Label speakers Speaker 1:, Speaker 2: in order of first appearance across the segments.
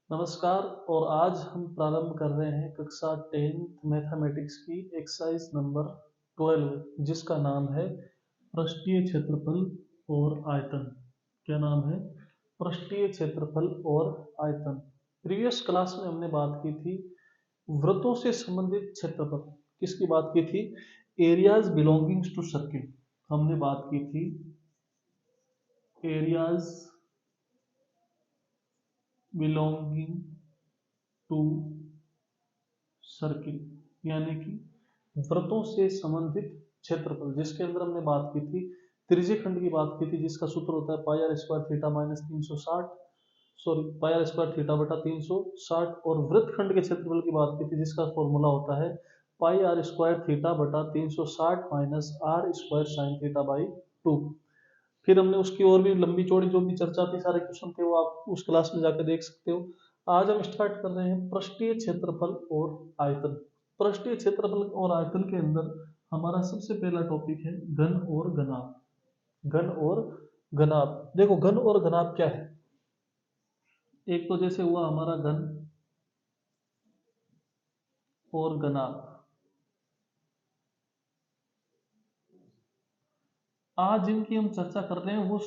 Speaker 1: नमस्कार। और आज हम प्रारंभ कर रहे हैं कक्षा 10th मैथमेटिक्स की एक्सरसाइज नंबर 12 जिसका नाम है पृष्ठीय क्षेत्रफल और आयतन। क्या नाम है? पृष्ठीय क्षेत्रफल और आयतन। प्रीवियस क्लास में हमने बात की थी वृत्तों से संबंधित क्षेत्रफल। किसकी बात की थी? Areas belongings to circle. हमने बात की थी एरियाज बिलोंगिंग टू सर्किल, यानी कि वृत्तों से संबंधित क्षेत्रफल, जिसके अंदर हमने बात की थी त्रिज्य खंड की बात की थी, जिसका सूत्र होता है pi r square theta minus 360, sorry pi r square theta बटा 360। और वृत्त खंड के क्षेत्रफल की बात की थी, जिसका फॉर्मूला होता है पाई आर स्क्वायर थीटा बटा 360 minus R square sine theta by 2। फिर हमने उसकी और भी लंबी चौड़ी जो भी चर्चा थी, सारे क्वेश्चन थे, वो आप उस क्लास में जाकर देख सकते हो। आज हम स्टार्ट कर रहे हैं पृष्ठीय क्षेत्रफल और आयतन। पृष्ठीय क्षेत्रफल और आयतन के अंदर हमारा सबसे पहला टॉपिक है घन और घनाभ। घन और घनाभ। देखो घन और घनाभ क्या है। एक तो जैसे हुआ हमारा घन और घनाभ। आज जिनकी हम चर्चा कर रहे हैं वो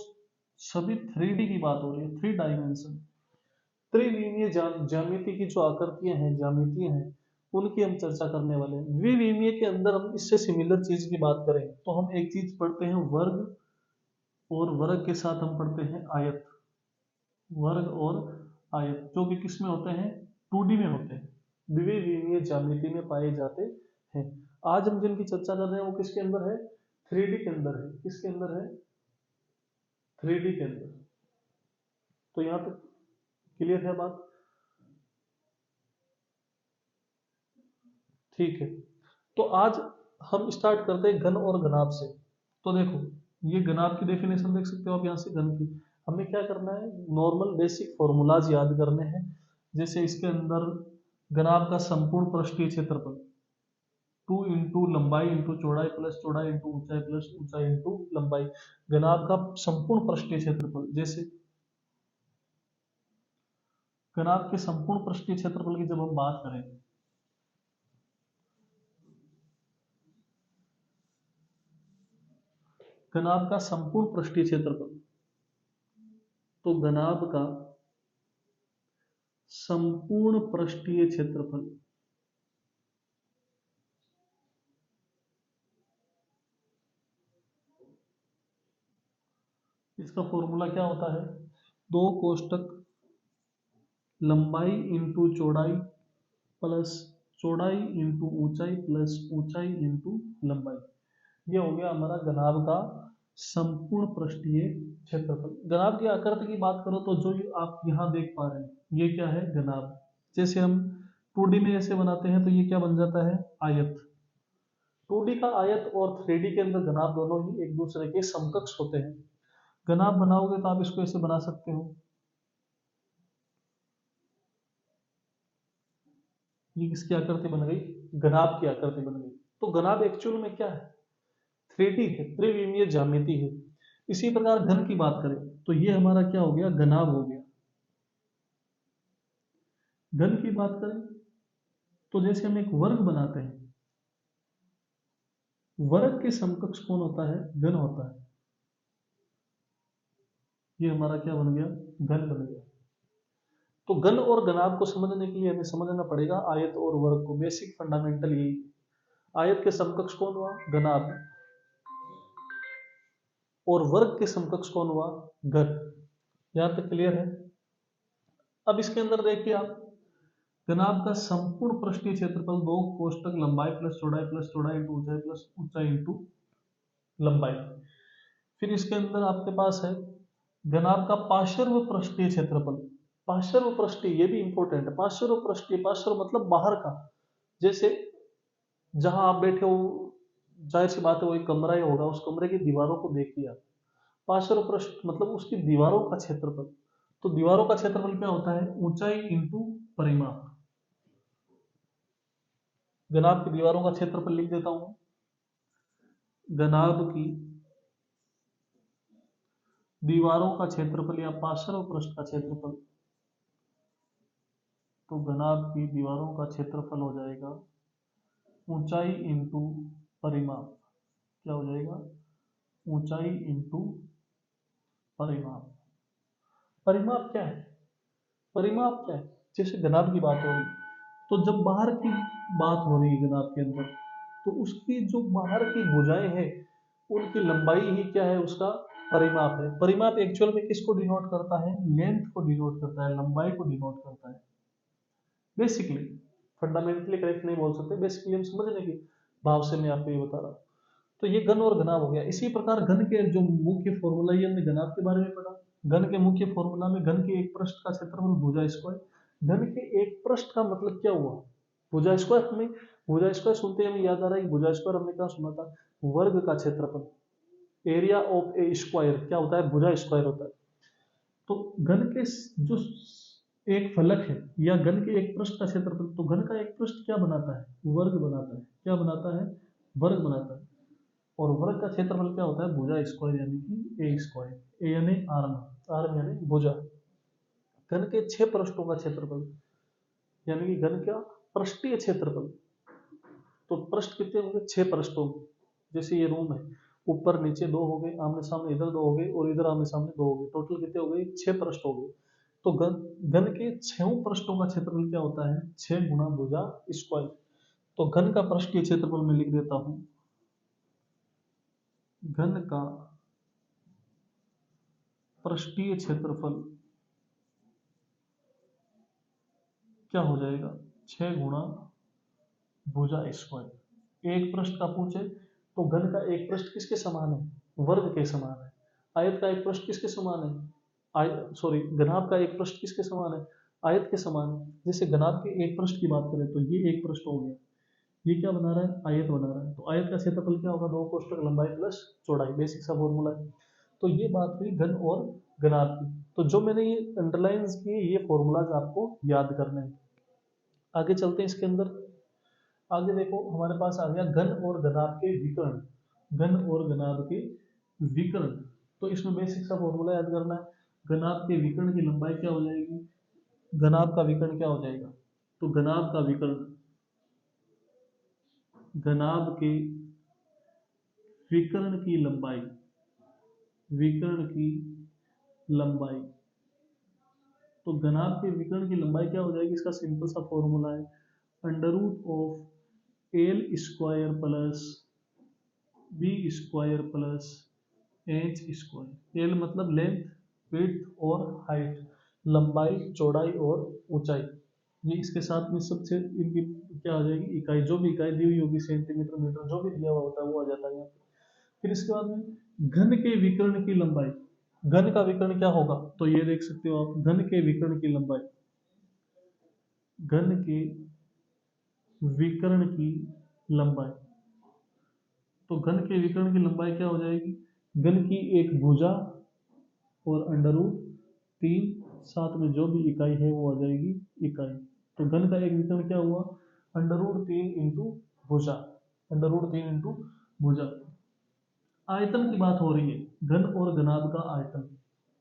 Speaker 1: सभी 3D की बात हो रही है, 3 डायमेंशन, त्रिविमीय ज्यामिति की जो आकृतियां हैं, ज्यामितियां हैं, उनकी हम चर्चा करने वाले हैं। द्विविमीय के अंदर हम इससे सिमिलर चीज की बात करें तो हम एक चीज पढ़ते हैं वर्ग, और वर्ग के साथ हम पढ़ते हैं आयत। वर्ग और आयत जो कि किस में होते हैं? 2D में होते हैं, द्विविमीय ज्यामिति में पाए जाते हैं। आज हम जिनकी चर्चा कर रहे हैं वो किसके अंदर है? 3D के अंदर है। किसके अंदर है? 3D के अंदर। तो यहाँ पे क्लियर है बात? ठीक है। तो आज हम स्टार्ट करते हैं घन और घनाभ से। तो देखो ये घनाभ की डेफिनेशन देख सकते हो आप यहाँ से। घन की हमें क्या करना है? नॉर्मल बेसिक फॉर्मूलाज याद करने हैं। जैसे इसके अंदर घनाभ का संपूर्ण पृष्ठीय क्षेत्रफल 2 इंटू लंबाई इंटू चौड़ाई प्लस चौड़ाई इंटू ऊंचाई प्लस ऊंचाई इंटू लंबाई। घनाभ का संपूर्ण पृष्ठीय क्षेत्रफल, जैसे घनाभ के संपूर्ण पृष्ठीय क्षेत्रफल की जब हम बात करें, घनाभ का संपूर्ण पृष्ठीय क्षेत्रफल, तो घनाभ का संपूर्ण पृष्ठीय क्षेत्रफल इसका फॉर्मूला क्या होता है? दो कोष्टक लंबाई इंटू चौड़ाई प्लस चौड़ाई इंटू ऊंचाई प्लस ऊंचाई इंटू लंबाई। ये हो गया हमारा घनाभ का संपूर्ण पृष्ठीय क्षेत्रफल। घनाभ की आकृति की बात करो तो जो आप यहाँ देख पा रहे हैं ये क्या है? घनाभ। जैसे हम 2D में ऐसे बनाते हैं तो ये क्या बन जाता है? आयत। 2D का आयत और 3D के अंदर घनाभ दोनों ही एक दूसरे के समकक्ष होते हैं। घनाभ बनाओगे तो आप इसको ऐसे बना सकते हो, ये किसकी आकृति बन गई? घनाभ की आकृति बन गई। तो घनाभ एक्चुअल में क्या है? 3D है, त्रिविमीय ज्यामिति है। इसी प्रकार घन की बात करें तो ये हमारा क्या हो गया? घनाभ हो गया। घन की बात करें तो जैसे हम एक वर्ग बनाते हैं, वर्ग के समकक्ष कौन होता है? घन होता है। ये हमारा क्या बन गया? घन बन गया। तो घन और घनाभ को समझने के लिए हमें समझना पड़ेगा आयत और वर्ग को। बेसिक फंडामेंटल यही। आयत के समकक्ष कौन हुआ? घनाभ। और वर्ग के समकक्ष कौन हुआ? घन। यहां तक क्लियर है? अब इसके अंदर देखिए आप, घनाभ का संपूर्ण पृष्ठीय क्षेत्रफल दो कोष्टक लंबाई प्लस चौड़ाई इंटू ऊंचाई प्लस ऊंचाई इंटू लंबाई। फिर इसके अंदर आपके पास है घनाभ का पार्श्व पृष्ठीय क्षेत्रफल। पार्श्व पृष्ठीय ये भी इंपॉर्टेंट है। पार्श्व पृष्ठीय, पार्श्व मतलब बाहर का। जैसे जहां आप बैठे हो, जाहिर सी बात है वो एक कमरा ही होगा, उस कमरे की दीवारों को देखिए आप। पार्श्व पृष्ठ मतलब उसकी दीवारों का क्षेत्रफल। तो दीवारों का क्षेत्रफल क्या होता है? ऊंचाई इंटू परिमाप। घनाभ की दीवारों का क्षेत्रफल लिख देता हूं। घनाभ की दीवारों का क्षेत्रफल या पार्श्व पृष्ठ का क्षेत्रफल तो घनाभ की दीवारों का क्षेत्रफल हो जाएगा ऊंचाई इंटू परिमाप। क्या हो जाएगा? ऊंचाई इंटू परिमाप। परिमाप क्या है? परिमाप क्या है? जैसे घनाभ की बात हो रही, तो जब बाहर की बात हो रही है घनाभ के अंदर, तो उसकी जो बाहर की भुजाएं हैं उनकी लंबाई ही क्या है? उसका परिमाप है। परिमाप एक्चुअल में किसको डिनोट करता है? लेंथ को डिनोट करता है, लंबाई को डिनोट करता है। बेसिकली, फंडामेंटली करेक्ट नहीं बोल सकते, बेसिकली हम समझने की भाव से मैं आपको ये बता रहा हूँ। तो ये घन और घनाभ हो गया। इसी प्रकार घन के जो मुख्य फॉर्मूला, ये हमने घनाभ के बारे में पढ़ा। घन के मुख्य फॉर्मूला में घन के एक पृष्ठ का क्षेत्रफल भुजा स्क्वायर। घन के एक पृष्ठ का मतलब क्या हुआ? भुजा स्क्वायर। हमें भुजा स्क्वायर सुनते हमें याद आ रहा है कि भुजा स्क्वायर हमने क्या सुना था? वर्ग का क्षेत्रफल, एरिया ऑफ ए स्क्वायर क्या होता है? भुजा स्क्वायर होता है। तो घन के जो एक फलक है या घन के एक पृष्ठ का क्षेत्रफल, तो घन का एक पृष्ठ क्या बनाता है? वर्ग बनाता है। क्या बनाता है? वर्ग बनाता है। और वर्ग का क्षेत्रफल क्या होता है? भुजा स्क्वायर यानी कि ए स्क्वायर। ए यानी आर्म, आर्म यानी भुजा। घन के 6 पृष्ठों का क्षेत्रफल यानी कि घन का पृष्ठीय क्षेत्रफल। तो पृष्ठ कितने होंगे? 6 पृष्ठों। जैसे ये रूम है, ऊपर नीचे 2 हो गए, आमने सामने इधर 2 हो गए और इधर आमने सामने 2 हो गए। टोटल कितने हो गए? 6 पृष्ठ हो गए। तो घन के 6 पृष्ठों का क्षेत्रफल क्या होता है? 6 गुना भुजा स्क्वायर। तो घन का पृष्ठीय क्षेत्रफल मैं लिख देता हूं, घन का पृष्ठीय क्षेत्रफल क्या हो जाएगा? 6 गुना भुजा स्क्वायर। एक पृष्ठ का पूछे तो घन का एक पृष्ठ किसके समान है? वर्ग के समान है। आयत का एक पृष्ठ किसके समान है? सॉरी, घनाभ का एक पृष्ठ किसके समान है? आयत के समान है। जैसे घनाभ के एक पृष्ठ की बात करें तो ये एक पृष्ठ हो गया, ये क्या बना रहा है? आयत बना रहा है। तो आयत का क्षेत्रफल क्या होगा? 2 कोष्ठक लंबाई प्लस चौड़ाई, बेसिक सा फॉर्मूला है। तो ये बात हुई घन और घनाभ की। तो जो मैंने ये अंडरलाइंस किए, ये फॉर्मूलाज आपको याद करने हैं। आगे चलते हैं इसके अंदर। आगे देखो, हमारे पास आ गया घन और घनाभ के विकर्ण। घन और घनाभ के विकर्ण। तो इसमें बेसिक सा फॉर्मूला याद करना है। घनाभ के विकर्ण की लंबाई क्या हो जाएगी? घनाभ का विकर्ण क्या हो जाएगा? तो घनाभ का विकर्ण, घनाभ के विकर्ण की लंबाई, विकर्ण की लंबाई। तो घनाभ के विकर्ण की लंबाई क्या हो जाएगी? इसका सिंपल सा फॉर्मूला है under root of L square plus B square plus H square. L मतलब लेंथ, विड्थ और हाइट, लंबाई, चौड़ाई और ऊंचाई। ये इसके साथ में सबसे इनकी क्या आ जाएगी? इकाई। जो भी इकाई दी हुई होगी, सेंटीमीटर, मीटर, जो भी दिया हुआ होता है वो आ जाता है यहाँ पे। फिर इसके बाद में घन के विकर्ण की लंबाई। घन का विकर्ण क्या होगा? तो ये देख सकते हो आप, घन के विकर्ण की लंबाई, घन के विकर्ण की लंबाई। तो घन के विकर्ण की लंबाई क्या हो जाएगी? घन की एक भुजा और अंडर रूट 3, साथ में जो भी इकाई है वो आ जाएगी इकाई। तो घन का एक विकर्ण क्या हुआ? अंडर रूट 3 इंटू भुजा, अंडर रूट 3 इंटू भुजा। आयतन की बात हो रही है, घन और घनाभ का आयतन।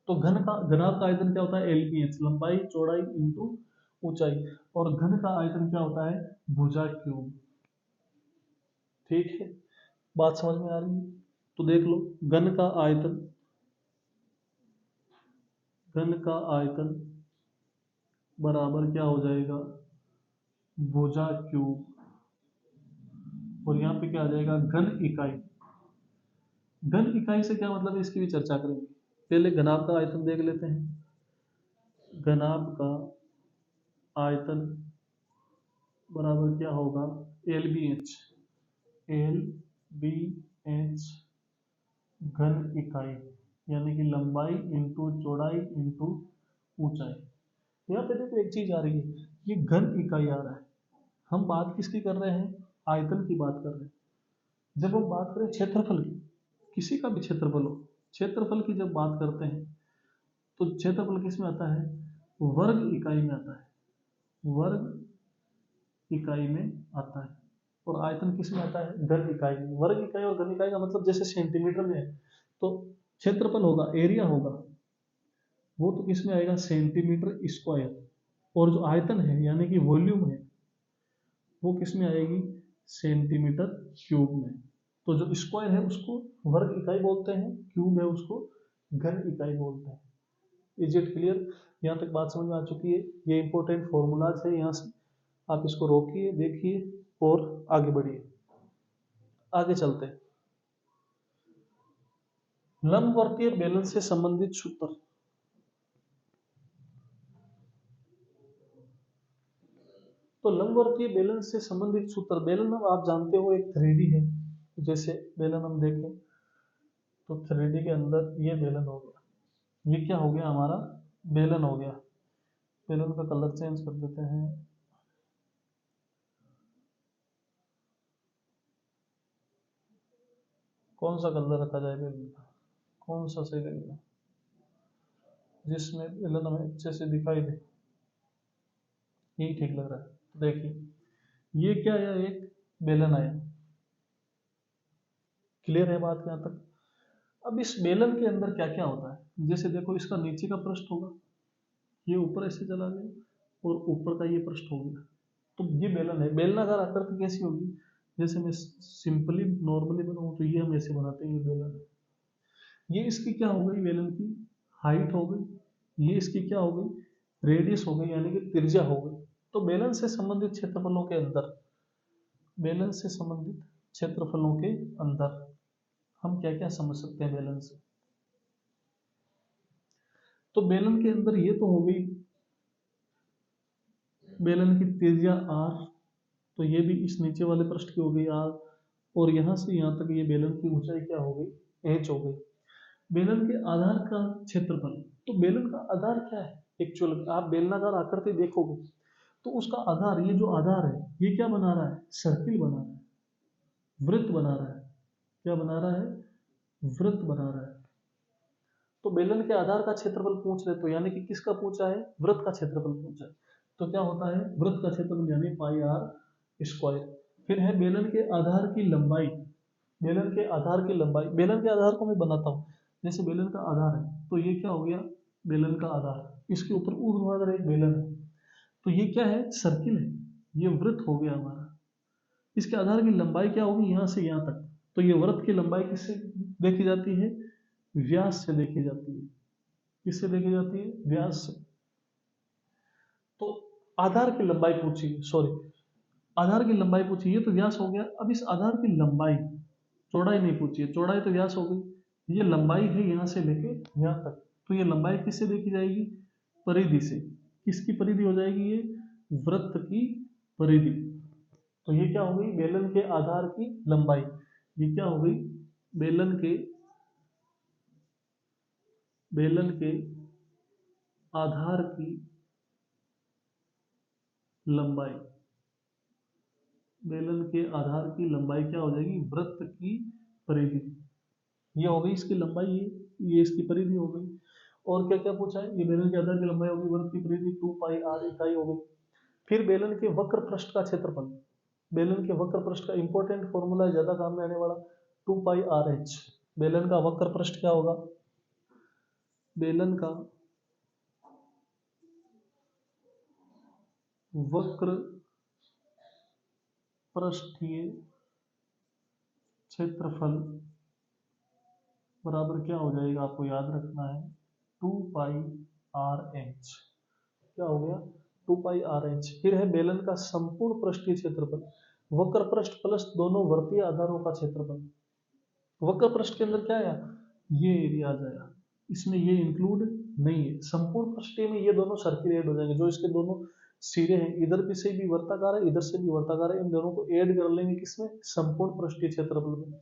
Speaker 1: तो घनाभ का आयतन क्या होता है? एलपीएच, लंबाई चौड़ाई इंटू ऊंचाई। और घन का आयतन क्या होता है? भुजा क्यूब। ठीक है, बात समझ में आ रही है? तो देख लो, घन का आयतन, घन का आयतन बराबर क्या हो जाएगा? भुजा क्यूब। और यहाँ पे क्या आ जाएगा? घन इकाई। घन इकाई से क्या मतलब है, इसकी भी चर्चा करेंगे। पहले घनाभ का आयतन देख लेते हैं। घनाभ का आयतन बराबर क्या होगा? L B H, L B H घन इकाई, यानी कि लंबाई इंटू चौड़ाई इंटू ऊंचाई। यहाँ पे देखो एक चीज आ रही है, ये घन इकाई आ रहा है। हम बात किसकी कर रहे हैं? आयतन की बात कर रहे हैं। जब हम बात करें क्षेत्रफल की, किसी का भी क्षेत्रफल हो, क्षेत्रफल की जब बात करते हैं तो क्षेत्रफल किस में आता है? वर्ग इकाई में आता है, वर्ग इकाई में आता है। और आयतन किस में आता है? घन इकाई में। वर्ग इकाई और घन इकाई का मतलब जैसे सेंटीमीटर में है तो क्षेत्रफल होगा, एरिया होगा, वो तो किस में आएगा? Centimetre square. और जो आयतन है यानी कि वॉल्यूम है वो किस में आएगी, सेंटीमीटर क्यूब में। तो जो स्क्वायर है उसको वर्ग इकाई बोलते हैं, क्यूब है उसको घन इकाई बोलते हैं। Is it clear? यहाँ तक बात समझ में आ चुकी है? ये इंपॉर्टेंट फॉर्मूलाज है, यहाँ से आप इसको रोकिए, देखिए और आगे बढ़िए। आगे चलते हैं। लंबवर्तीय बेलन से संबंधित सूत्र। तो लंबवर्तीय बेलन से संबंधित सूत्र, बेलन अब आप जानते हो एक 3D है। जैसे बेलन हम देखें तो 3D के अंदर ये बेलन हो गया, ये क्या हो गया हमारा, बेलन हो गया। बेलन का कलर चेंज कर देते हैं। कौन सा कलर रखा जाए बेलन का, कौन सा सही लगेगा जिसमें बेलन हमें अच्छे से दिखाई दे, यही ठीक लग रहा है। तो देखिए ये क्या आया, एक बेलन आया। क्लियर है बात यहाँ तक? अब इस बेलन के अंदर क्या क्या होता है, जैसे देखो इसका नीचे का पृष्ठ होगा, ये ऊपर ऐसे चला गया और ऊपर का ये पृष्ठ हो गया। तो ये बेलन है। बेलनाकार आकृति कैसी होगी, जैसे मैं सिंपली नॉर्मली बनाऊं तो ये हम ऐसे बनाते हैं, ये बेलन है। ये इसकी क्या हो गई, बेलन की हाइट हो गई। ये इसकी क्या हो गई, रेडियस हो गई, यानी कि त्रिज्या हो गई। तो बेलन से संबंधित क्षेत्रफलों के अंदर, बेलन से संबंधित क्षेत्रफलों के अंदर हम क्या क्या समझ सकते हैं बेलन से। तो बेलन के अंदर ये तो हो गई बेलन की त्रिज्या r, तो ये भी इस नीचे वाले पृष्ठ की हो गई r, और यहां से यहां तक ये बेलन की ऊंचाई क्या हो गई, h हो गई। बेलन के आधार का क्षेत्रफल, तो बेलन का आधार क्या है एक्चुअल, आप बेलनाकार आकृति देखोगे तो उसका आधार, ये जो आधार है ये क्या बना रहा है, सर्किल बना रहा है, वृत्त बना रहा है। क्या बना रहा है, वृत्त बना रहा है। तो बेलन के आधार का क्षेत्रफल पूछ रहे, तो यानी कि किसका पूछा है, वृत्त का क्षेत्रफल पूछा है। तो क्या होता है, वृत्त का क्षेत्रफल यानी पाई आर स्क्वायर। फिर है बेलन के आधार की लंबाई, बेलन के आधार की लंबाई, बेलन के आधार को मैं बनाता हूँ। जैसे बेलन का आधार है तो ये क्या हो गया, बेलन का आधार, इसके ऊपर ऊर्ध्वाधर एक बेलन है, तो ये क्या है, सर्किल है, ये वृत्त हो गया हमारा। इसके आधार की लंबाई क्या होगी, यहाँ से यहाँ तक। तो ये वृत्त की लंबाई किससे देखी जाती है, व्यास से देखी जाती है। किससे देखी जाती है, व्यास से। तो आधार की लंबाई पूछी, सॉरी आधार की लंबाई पूछी, ये तो व्यास हो गया। अब इस आधार की लंबाई, चौड़ाई नहीं पूछी है, चौड़ाई तो व्यास हो गई, ये लंबाई है यहाँ से लेके यहाँ तक। तो ये लंबाई किससे देखी जाएगी, परिधि से। किसकी परिधि हो जाएगी, ये वृत्त की परिधि। तो ये क्या हो गई, बेलन के आधार की लंबाई। ये क्या हो गई, बेलन के आधार की लंबाई, बेलन के आधार की लंबाई क्या हो जाएगी, वृत्त की परिधि। ये हो गई इसकी लंबाई, ये इसकी परिधि हो गई। और क्या क्या पूछा है, ये बेलन के आधार की लंबाई होगी, वृत्त की परिधि 2 पाई आर इकाई हो गई। फिर बेलन के वक्र पृष्ठ का क्षेत्रफल, बेलन के वक्र पृष्ठ का इंपॉर्टेंट फॉर्मूला है, ज्यादा काम में आने वाला, 2 पाई आर एच। बेलन का वक्र पृष्ठ क्या होगा, बेलन का वक्र पृष्ठीय क्षेत्रफल बराबर क्या हो जाएगा, आपको याद रखना है, 2 पाई आर एच। क्या हो गया, 2 पाई आर एच। फिर है बेलन का संपूर्ण पृष्ठीय क्षेत्रफल, वक्र पृष्ठ प्लस दोनों वर्तीय आधारों का क्षेत्रफल। वक्र पृष्ठ के अंदर क्या आया, ये एरिया आ जाएगा, इसमें ये इंक्लूड नहीं है। संपूर्ण पृष्ठीय में ये दोनों सर्किल ऐड हो जाएंगे, जो इसके दोनों सिरे हैं, इधर भी से भी वर्ताकार है, इधर से भी वर्ताकार है, इन दोनों को ऐड कर लेंगे किसमें, संपूर्ण पृष्ठीय क्षेत्रफल में।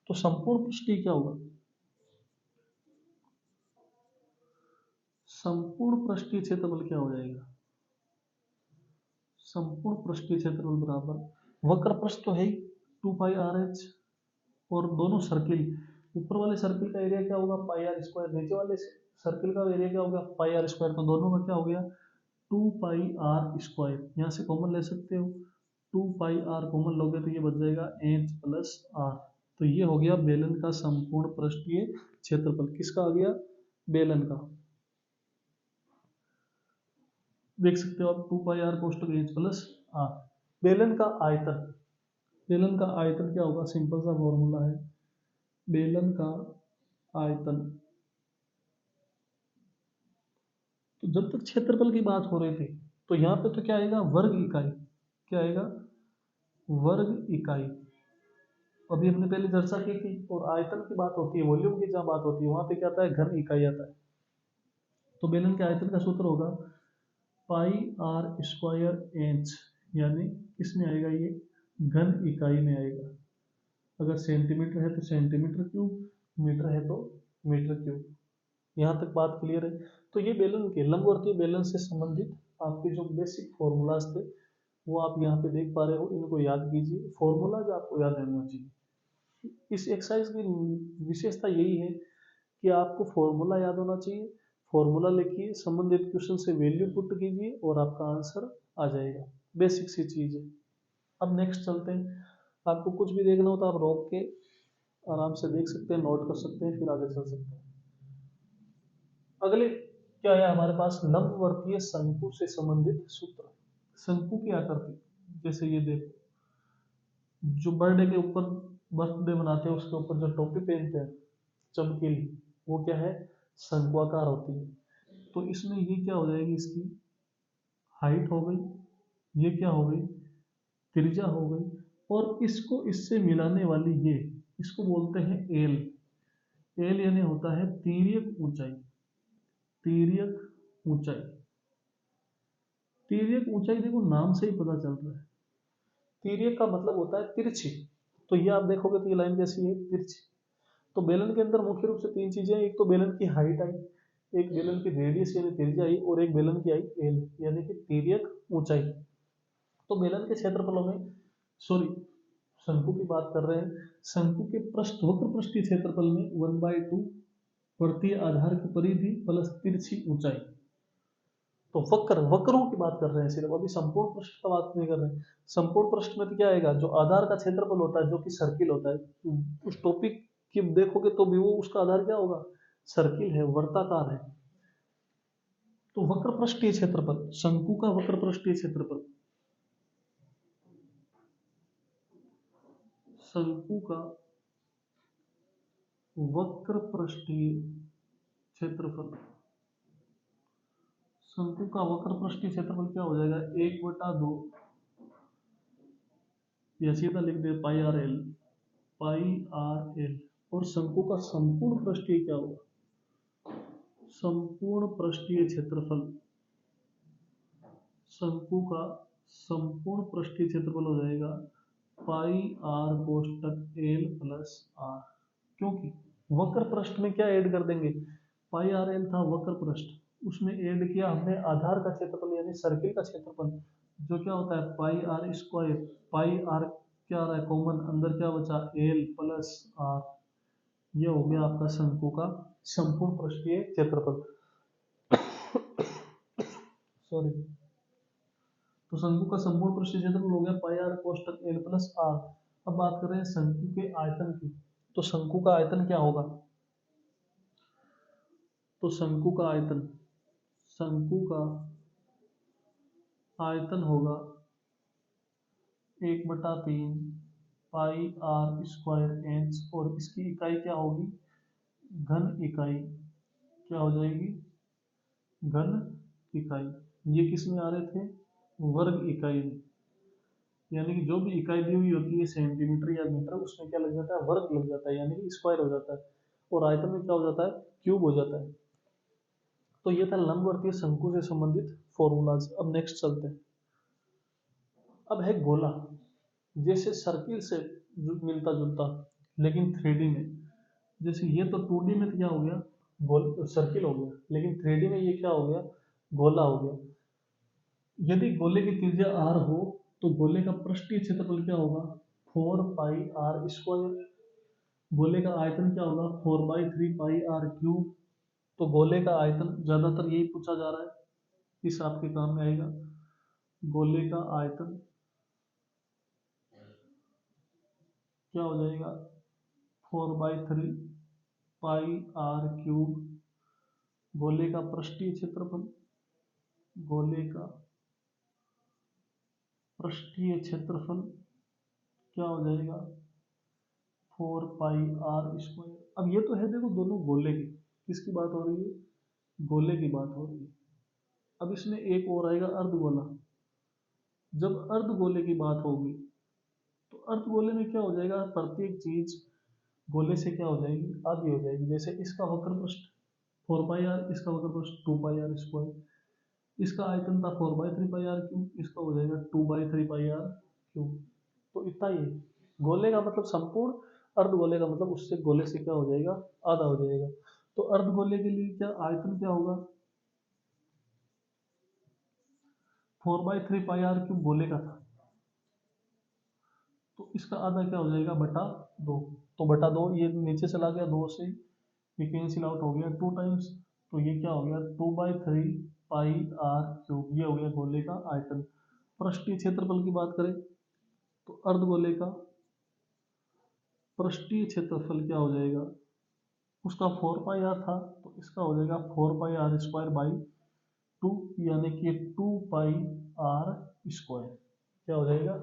Speaker 1: तो संपूर्ण पृष्ठीय क्या होगा, संपूर्ण पृष्ठीय क्षेत्रफल क्या हो जाएगा, संपूर्ण पृष्ठीय क्षेत्रफल बराबर वक्र पृष्ठ तो है ही 2 पाई आर एच, और दोनों सर्किल, ऊपर वाले सर्किल का एरिया क्या होगा, पाई आर स्क्वायर, नीचे वाले सर्किल का एरिया क्या होगा, पाई आर स्क्वायर। तो दोनों का क्या हो गया, 2 पाई आर स्क्वायर। यहाँ से कॉमन ले सकते हो, 2 पाई आर कॉमन लोगे तो ये बच जाएगा एच प्लस आर। तो ये हो गया बेलन का संपूर्ण पृष्ठीय क्षेत्रफल। किसका आ गया, बेलन का। देख सकते हो आप 2 pi are कोष्टक H plus are. बेलन का आयतन, बेलन का आयतन क्या होगा, सिंपल सा फॉर्मूला है, बेलन का आयतन। तो जब तक क्षेत्रफल की बात हो रही थी तो यहाँ पे तो क्या आएगा, वर्ग इकाई, क्या आएगा, वर्ग इकाई। अभी हमने पहले चर्चा की थी, और आयतन की बात होती है, वॉल्यूम की जहाँ बात होती है वहां पे क्या आता है, घन इकाई आता है। तो बेलन के आयतन का सूत्र होगा पाई आर स्क्वायर एच, यानी किस में आएगा, ये घन इकाई में आएगा। अगर सेंटीमीटर है तो सेंटीमीटर क्यूब, मीटर है तो मीटर क्यूब। यहाँ तक बात क्लियर है। तो ये बेलन के लंबवर्तीय बेलन से संबंधित आपके जो बेसिक फॉर्मूलाज थे वो आप यहाँ पे देख पा रहे हो, इनको याद कीजिए, फॉर्मूलाज आपको याद रहना चाहिए। इस एक्सरसाइज की विशेषता यही है कि आपको फॉर्मूला याद होना चाहिए, फॉर्मूला लिखिए, संबंधित क्वेश्चन से वैल्यू पुट कीजिए और आपका आंसर आ जाएगा। बेसिक सी चीज है। अब नेक्स्ट चलते हैं। आपको कुछ भी देखना हो तो आप रोक के आराम से देख सकते हैं, नोट कर सकते हैं, फिर आगे चल सकते हैं। अगले क्या है हमारे पास, लंबवर्तीय शंकु से संबंधित सूत्र। शंकु की आकृति, जैसे ये देखो, जो बर्थडे के ऊपर बर्थडे मनाते हैं उसके ऊपर जो टोपी पहनते हैं चमकीली, वो क्या है, शंक्वाकार होती है। तो इसमें ये क्या हो जाएगी, इसकी हाइट हो गई, ये क्या हो गई, त्रिज्या हो गई, और इसको इससे मिलाने वाली ये, इसको बोलते हैं एल। एल यानी होता है तिर्यक ऊंचाई, तिर्यक ऊंचाई। तिर्यक ऊंचाई देखो नाम से ही पता चल रहा है, तिर्यक का मतलब होता है तिरछी। तो ये आप देखोगे तो ये लाइन कैसी है, तिरछी। तो बेलन के अंदर मुख्य रूप से तीन चीजें, एक तो बेलन की हाइट आई, एक बेलन की रेडियस यानी त्रिज्या आई, और एक बेलन की आई एल यानी कि तिर्यक ऊंचाई। तो बेलन के क्षेत्रफलों में, सॉरी शंकु की बात कर रहे हैं, शंकु के पृष्ठ, वक्र पृष्ठीय क्षेत्रफल में 1/2 वृत्तीय आधार की परिधि प्लस तिरछी ऊंचाई। तो वक्र, वक्रों की बात कर रहे हैं सिर्फ, अभी संपूर्ण पृष्ठ का बात नहीं कर रहे हैं। संपूर्ण पृष्ठ में तो क्या आएगा, जो आधार का क्षेत्रफल होता है जो कि सर्किल होता है, उस टॉपिक की देखोगे तो भी वो उसका आधार क्या होगा, सर्किल है, वर्ताकार है। तो वक्र पृष्ठीय क्षेत्रफल, शंकु का वक्र पृष्ठीय क्षेत्रफल, शंकु का वक्र पृष्ठीय क्षेत्रफल, शंकु का वक्र पृष्ठीय क्षेत्रफल क्या हो जाएगा, 1/2, या सीधा लिख दे पाई r l, pi r L. और शंकु का संपूर्ण पृष्ठीय क्या होगा, संपूर्ण पृष्ठीय क्षेत्रफल, शंकु का संपूर्ण पृष्ठीय क्षेत्रफल हो जाएगा pi are कोष्टक L plus are. क्योंकि वक्र पृष्ठ में क्या ऐड कर देंगे, पाई आर एल था वक्र पृष्ठ, उसमें ऐड किया हमने आधार का क्षेत्रफल यानी सर्किल का क्षेत्रफल, जो क्या होता है pi r square, pi are क्या आ रहा है कॉमन, अंदर क्या बचा एल प्लस आर। ये हो गया आपका शंकु का संपूर्ण पृष्ठीय क्षेत्रफल। सॉरी। तो शंकु का संपूर्ण पृष्ठीय क्षेत्रफल हो गया पाई आर कोष्टक एल प्लस आर। अब बात कर रहे हैं शंकु के आयतन की। तो शंकु का आयतन क्या होगा, तो शंकु का आयतन, शंकु का आयतन होगा 1/3 पाई आर स्क्वायर एच, और इसकी इकाई क्या होगी, घन इकाई, क्या हो जाएगी, घन इकाई। ये किस में आ रहे थे, वर्ग इकाई में। यानी कि जो भी इकाई दी हुई होती है सेंटीमीटर या मीटर, उसमें क्या लग जाता है, वर्ग लग जाता है, यानी कि स्क्वायर हो जाता है, और आयतन में क्या हो जाता है, क्यूब हो जाता है। तो ये था लंबवर्तीय शंकु से संबंधित फॉर्मूलाज। अब नेक्स्ट चलते हैं। अब है गोला, जैसे सर्किल से मिलता जुलता, लेकिन 3D में, जैसे ये तो 2D में क्या हो गया, गोल सर्किल हो गया, लेकिन 3D में ये क्या हो गया, गोला हो गया। यदि गोले की त्रिज्या r हो तो गोले का पृष्ठीय क्षेत्रफल क्या होगा, 4 पाई r स्क्वायर। गोले का आयतन क्या होगा, 4/3 पाई आर क्यूब। तो गोले का आयतन ज्यादातर यही पूछा जा रहा है, इस आपके काम में आएगा। गोले का आयतन क्या हो जाएगा, 4/3 पाई आर क्यूब। गोले का पृष्ठीय क्षेत्रफल, गोले का पृष्ठीय क्षेत्रफल क्या हो जाएगा, 4πr²। अब ये तो है देखो दोनों गोले के, किसकी बात हो रही है, गोले की बात हो रही है। अब इसमें एक और आएगा अर्धगोला। जब अर्धगोले की बात होगी तो अर्धगोले में क्या हो जाएगा, प्रत्येक चीज गोले से क्या हो जाएगी, आधी हो जाएगी। जैसे इसका वक्र पृष्ठ 4πr, इसका वक्र पृष्ठ 2πr², इसका आयतन था 4/3πr³, इसका हो जाएगा 2/3πr³। तो इतना ही है। गोले का मतलब संपूर्ण, अर्धगोले का मतलब उससे गोले से क्या हो जाएगा, आधा हो जाएगा। तो अर्धगोले के लिए क्या आयतन क्या होगा, 4/3πr³ गोले का था, तो इसका आधा क्या हो जाएगा, बटा 2। तो बटा 2 ये नीचे चला गया, 2 से ये कैंसिल आउट हो गया 2 टाइम्स, तो ये क्या हो गया 2/3πr³। ये हो गया गोले का आयतन। पृष्ठीय क्षेत्रफल की बात करें तो अर्धगोले का पृष्ठीय क्षेत्रफल क्या हो जाएगा, उसका 4πr था, तो इसका हो जाएगा 4πr²/2, यानी कि 2πr²। क्या हो जाएगा,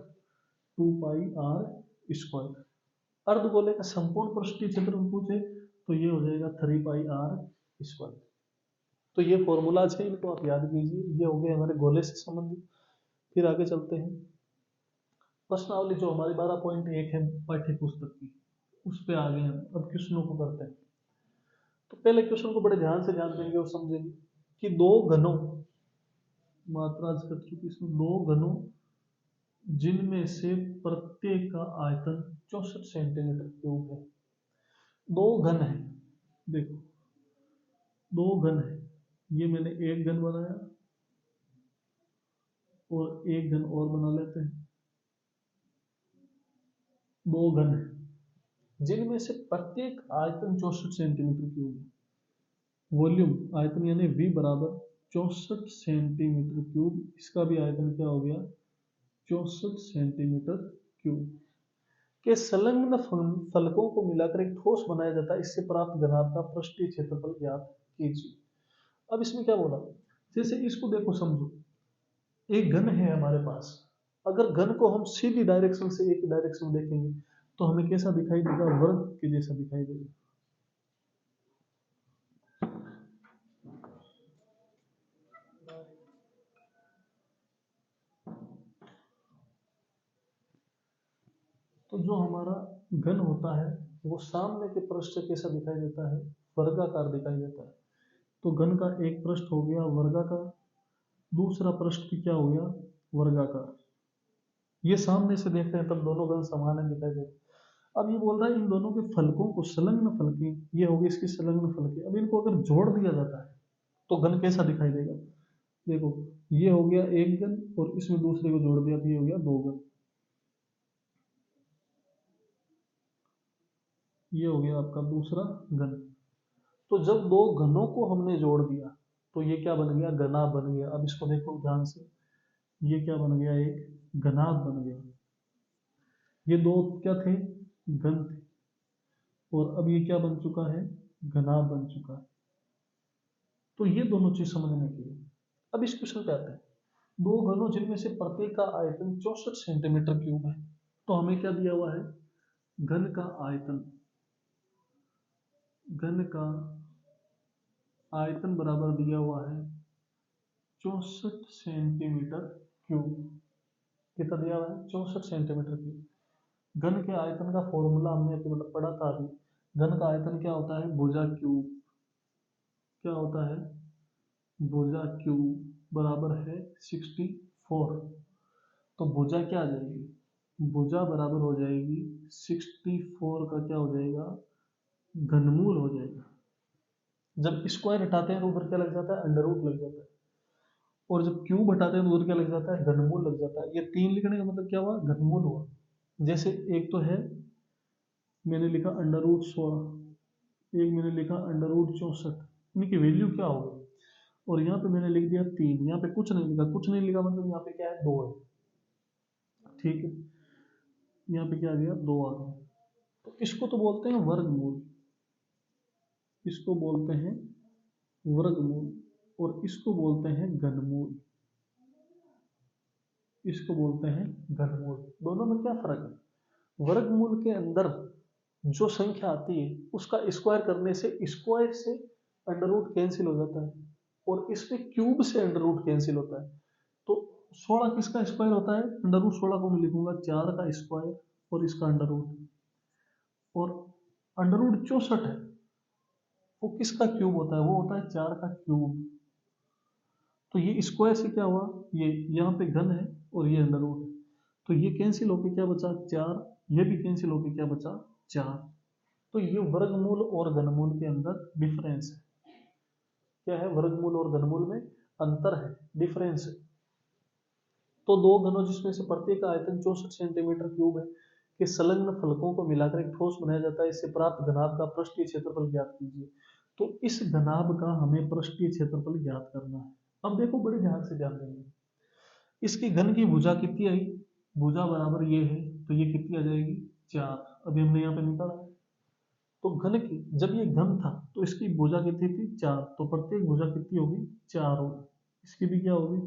Speaker 1: 2πr²। अर्धगोले का संपूर्ण पृष्ठीय क्षेत्रफल पूछे तो ये हो जाएगा 3πr²। तो ये फॉर्मूलाज है, इनको आप याद कीजिए। ये हो गए हमारे गोले से संबंधित। फिर आगे चलते हैं, प्रश्नावली जो हमारी 12.1 है पाठ्य पुस्तक की, उस पे आ गए हैं। अब क्वेश्चनों को करते हैं। तो पहले क्वेश्चन को बड़े ध्यान से जान लेंगे और समझेंगे कि दो घनों, मात्रा कर चुकी, इसमें दो घनों जिनमें से प्रत्येक का आयतन 64 सेंटीमीटर³ है। दो घन है, देखो दो घन है, ये मैंने एक घन बनाया और एक घन और बना लेते हैं। दो घन है जिनमें से प्रत्येक आयतन 64 सेंटीमीटर³ है। वॉल्यूम आयतन यानी V बराबर 64 सेंटीमीटर³। इसका भी आयतन क्या हो गया, 64 सेंटीमीटर³ के संलग्न फलकों को मिलाकर एक ठोस बनाया जाता है। इससे प्राप्त घनाभ का पृष्ठीय क्षेत्रफल ज्ञात कीजिए। अब इसमें क्या बोला, जैसे इसको देखो समझो, एक घन है हमारे पास। अगर घन को हम सीधी डायरेक्शन से एक डायरेक्शन में देखेंगे तो हमें कैसा दिखाई देगा, वर्ग के जैसा दिखाई देगा। तो जो हमारा घन होता है वो सामने के पृष्ठ से कैसा दिखाई देता है, वर्गाकार दिखाई देता है। तो घन का एक पृष्ठ हो गया वर्गाकार, दूसरा पृष्ठ भी क्या हो गया, वर्गाकार। ये सामने से देख रहे हैं तब दोनों घन समान है दिखाई देते। अब ये बोल रहा है इन दोनों के फलकों को, संलग्न फलके, ये होगी इसकी संलग्न फलके। अब इनको अगर जोड़ दिया जाता है तो घन कैसा दिखाई देगा। देखो ये हो गया एक घन और इसमें दूसरे को जोड़ दिया तो ये हो गया दो घन। ये हो गया आपका दूसरा घन। तो जब दो घनों को हमने जोड़ दिया तो ये क्या बन गया, घनाभ बन गया। अब इसको देखो ध्यान से, ये क्या बन गया, एक घनाभ बन गया। ये दो क्या थे, घन थे, और अब ये क्या बन चुका है, घनाभ बन चुका है। तो ये दोनों चीज समझने के लिए अब इस क्वेश्चन पे आते हैं। दो घनों जिनमें से प्रत्येक का आयतन 64 सेंटीमीटर³ है। तो हमें क्या दिया हुआ है, घन का आयतन, घन का आयतन बराबर दिया हुआ है 64 सेंटीमीटर³। कितना दिया हुआ है, 64 सेंटीमीटर³। घन के आयतन का फॉर्मूला हमने अभी पढ़ा था अभी। घन का आयतन क्या होता है, भुजा क्यूब। क्या होता है, भुजा क्यूब बराबर है 64। तो भुजा क्या आ जाएगी, भुजा बराबर हो जाएगी 64 का क्या हो जाएगा, घनमूल हो जाएगा। जब स्क्वायर हटाते हैं तो ऊपर क्या लग जाता है, अंडर रूट लग जाता है। और जब क्यूब हटाते हैं तो उधर क्या लग जाता है, घनमूल लग जाता है। ये 3 लिखने का मतलब क्या हुआ, घनमूल हुआ। जैसे एक तो है मैंने लिखा √16, एक मैंने लिखा √64, इनकी वैल्यू क्या होगी। और यहाँ पे मैंने लिख दिया 3, यहाँ पे कुछ नहीं लिखा। कुछ नहीं लिखा मतलब यहाँ पे क्या है, 2 है। ठीक है, यहाँ पे क्या आ गया, 2 आ गया। तो इसको तो बोलते हैं वर्गमूल, इसको बोलते हैं वर्गमूल, और इसको बोलते हैं घनमूल। इसको बोलते हैं घनमूल। दोनों में क्या फर्क है? वर्गमूल के अंदर जो संख्या आती है उसका स्क्वायर करने से स्क्वायर से अंडर रूट कैंसिल हो जाता है, और इसमें क्यूब से अंडर रूट कैंसिल होता है। तो 16 किसका स्क्वायर होता है? अंडर रूट 16 को मैं लिखूंगा 4 का स्क्वायर और इसका अंडर रूट, और अंडर रूट 64 है वो किसका क्यूब होता है? वो होता है 4 का क्यूब। तो ये स्क्वायर से क्या हुआ, ये यहाँ पे घन है और ये अंडर रूट है, तो ये कैंसिल होके क्या बचा? 4। ये भी कैंसिल होके क्या बचा? 4। तो ये वर्गमूल और घनमूल के अंदर डिफरेंस है। क्या है? वर्गमूल और घनमूल में अंतर है, डिफरेंस है। तो दो घनों जिसमें से प्रत्येक का आयतन 64 सेंटीमीटर क्यूब है कि संलग्न फलकों को मिलाकर एक ठोस बनाया जाता है, इससे प्राप्त घनाभ का पृष्ठीय क्षेत्रफल ज्ञात कीजिए। तो इस घनाभ का हमें पृष्ठीय क्षेत्रफल ज्ञात करना है। अब देखो बड़े ध्यान से ध्यान देंगे, इसकी घन की भुजा कितनी आई? भुजा बराबर ये है, तो ये कितनी आ जाएगी? 4। अभी हमने यहाँ पे निकाला है। तो घन की, जब ये घन था तो इसकी भुजा कितनी थी? 4। तो प्रत्येक भुजा कितनी होगी? 4 होगी। इसकी भी क्या होगी?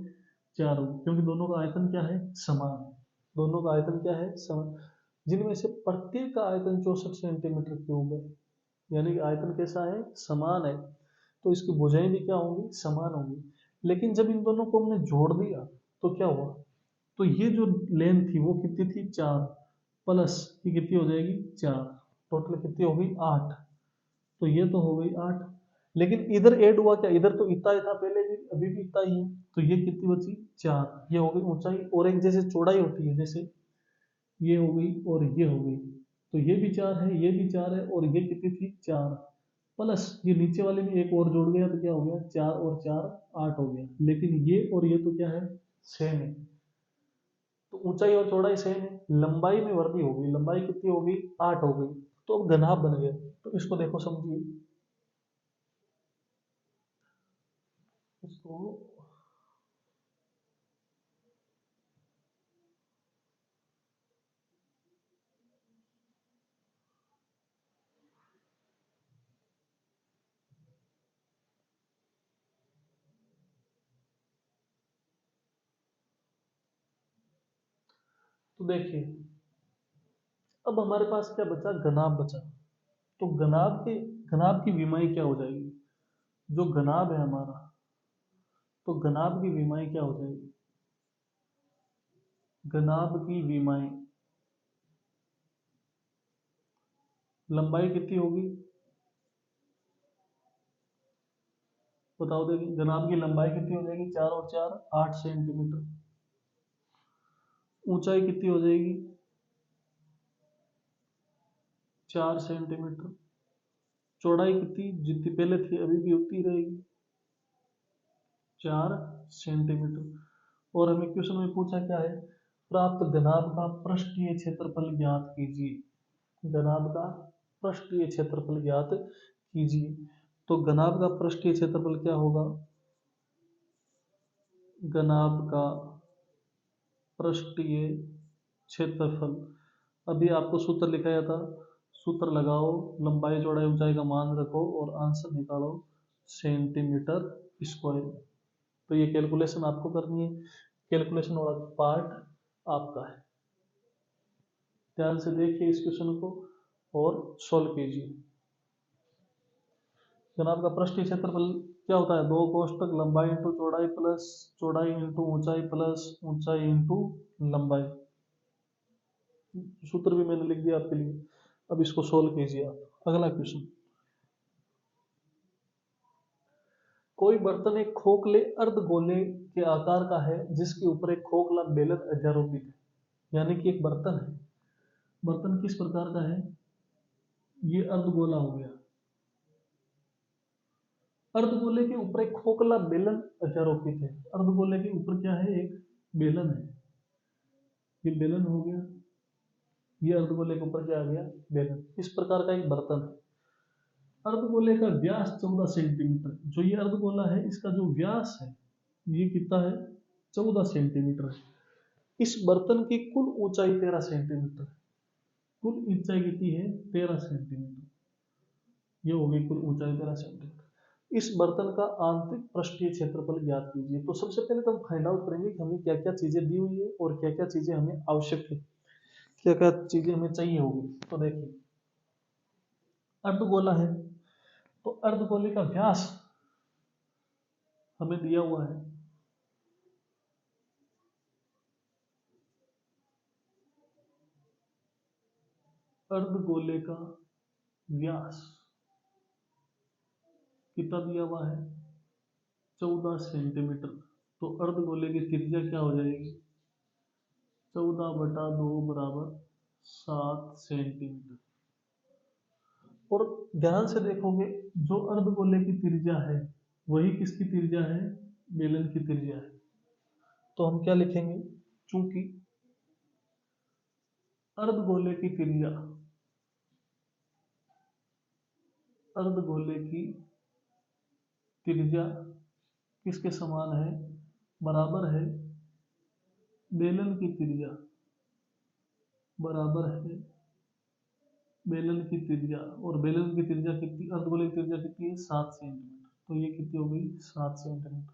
Speaker 1: 4 होगी, क्योंकि दोनों का आयतन क्या है? समान है। दोनों का आयतन क्या है? समान। जिनमें से प्रत्येक का आयतन 64 सेंटीमीटर क्यूब है, यानी कि आयतन कैसा है? समान है। तो इसकी भुजाएं भी क्या होंगी? समान होंगी। लेकिन जब इन दोनों को हमने जोड़ दिया तो क्या हुआ? तो ये जो लेंथ थी वो कितनी थी? 4 प्लस ये कितनी हो जाएगी? 4। टोटल कितनी हो गई? 8। तो ये तो हो गई 8। लेकिन इधर ऐड हुआ क्या? इधर तो इतना ही था पहले भी, अभी भी इतना ही है। तो ये कितनी बची? 4। ये हो गई ऊंचाई, और एक जैसे चौड़ाई होती है, जैसे ये हो गई और ये हो गई। तो ये भी 4 है, ये भी 4 है, और ये कितनी थी? 4 प्लस ये नीचे वाले में एक और जोड़ गया तो क्या हो गया? 4 और 4 8 हो गया। लेकिन ये और ये तो क्या है? सेम है। तो ऊंचाई और चौड़ाई सेम है, लंबाई में वृद्धि हो गई। लंबाई कितनी हो गई? 8 हो गई। तो अब घनाभ बन गया। तो इसको देखो, समझिए इसको। तो देखिए, अब हमारे पास क्या बचा? घनाभ बचा। तो घनाभ की विमाई क्या हो जाएगी? जो घनाभ है हमारा, तो घनाभ की विमाई क्या हो जाएगी? घनाभ की विमाई, लंबाई कितनी होगी? बताओ, देखिए घनाभ की लंबाई कितनी हो जाएगी? 4 और 4 8 सेंटीमीटर। ऊंचाई कितनी हो जाएगी? 4 सेंटीमीटर। चौड़ाई कितनी? जितनी पहले थी अभी भी उतनी रहेगी, 4 सेंटीमीटर। और हमें क्वेश्चन में पूछा क्या है? प्राप्त घनाभ का पृष्ठीय क्षेत्रफल ज्ञात कीजिए। घनाभ का पृष्ठीय क्षेत्रफल ज्ञात कीजिए। तो घनाभ का पृष्ठीय क्षेत्रफल क्या होगा? घनाभ का पृष्ठीय क्षेत्रफल, अभी आपको सूत्र लिखाया था, सूत्र लगाओ, लंबाई चौड़ाई ऊंचाई का मान रखो और आंसर निकालो सेंटीमीटर स्क्वायर। तो ये कैलकुलेशन आपको करनी है, कैलकुलेशन वाला पार्ट आपका है। ध्यान से देखिए इस क्वेश्चन को और सॉल्व कीजिए। जनाब का पृष्ठीय क्षेत्रफल क्या होता है? दो कोष्टक लंबाई इंटू चौड़ाई प्लस चौड़ाई इंटू ऊंचाई प्लस ऊंचाई इंटू लंबाई। सूत्र भी मैंने लिख दिया आपके लिए। अब इसको सोल्व कीजिए आप। अगला क्वेश्चन, कोई बर्तन एक खोखले अर्धगोले के आकार का है जिसके ऊपर एक खोखला बेलन अध्यारोपित है। यानी कि एक बर्तन है, बर्तन किस प्रकार का है? ये अर्धगोला हो गया। अर्धगोले के ऊपर एक खोखला बेलन अध्यारोपित है। अर्धगोले के ऊपर क्या है? एक बेलन है। ये बेलन हो गया, ये अर्धगोले के ऊपर क्या आ गया? बेलन। इस प्रकार का एक बर्तन है। अर्धगोले का व्यास 14 सेंटीमीटर। जो ये अर्धगोला है इसका जो व्यास है ये कितना है? 14 सेंटीमीटर है। इस बर्तन की कुल ऊंचाई 13 सेंटीमीटर है। कुल ऊंचाई कितनी है? 13 सेंटीमीटर। ये हो गई कुल ऊंचाई 13 सेंटीमीटर। इस बर्तन का आंतरिक पृष्ठीय क्षेत्रफल ज्ञात कीजिए। तो सबसे पहले तो हम फाइंड आउट करेंगे कि हमें क्या क्या चीजें दी हुई है और क्या क्या चीजें हमें आवश्यक है, क्या क्या चीजें हमें चाहिए होगी। तो देखिए, अर्धगोला है तो अर्धगोले का व्यास हमें दिया हुआ है। अर्धगोले का व्यास कितना दिया हुआ है, 14 सेंटीमीटर। तो अर्धगोले की त्रिज्या क्या हो जाएगी, 14/2 बराबर 7 सेंटीमीटर। और ध्यान से देखोगे, जो अर्धगोले की त्रिज्या है वही किसकी त्रिज्या है, बेलन की त्रिज्या है। तो हम क्या लिखेंगे, चूंकि अर्धगोले की त्रिज्या, अर्धगोले की त्रिज्या किसके समान है, बराबर है बेलन की त्रिज्या, बराबर है बेलन की त्रिज्या। और बेलन की त्रिज्या कितनी, अर्धगोले की त्रिज्या कितनी है, 7 सेंटीमीटर। तो ये कितनी हो गई, 7 सेंटीमीटर।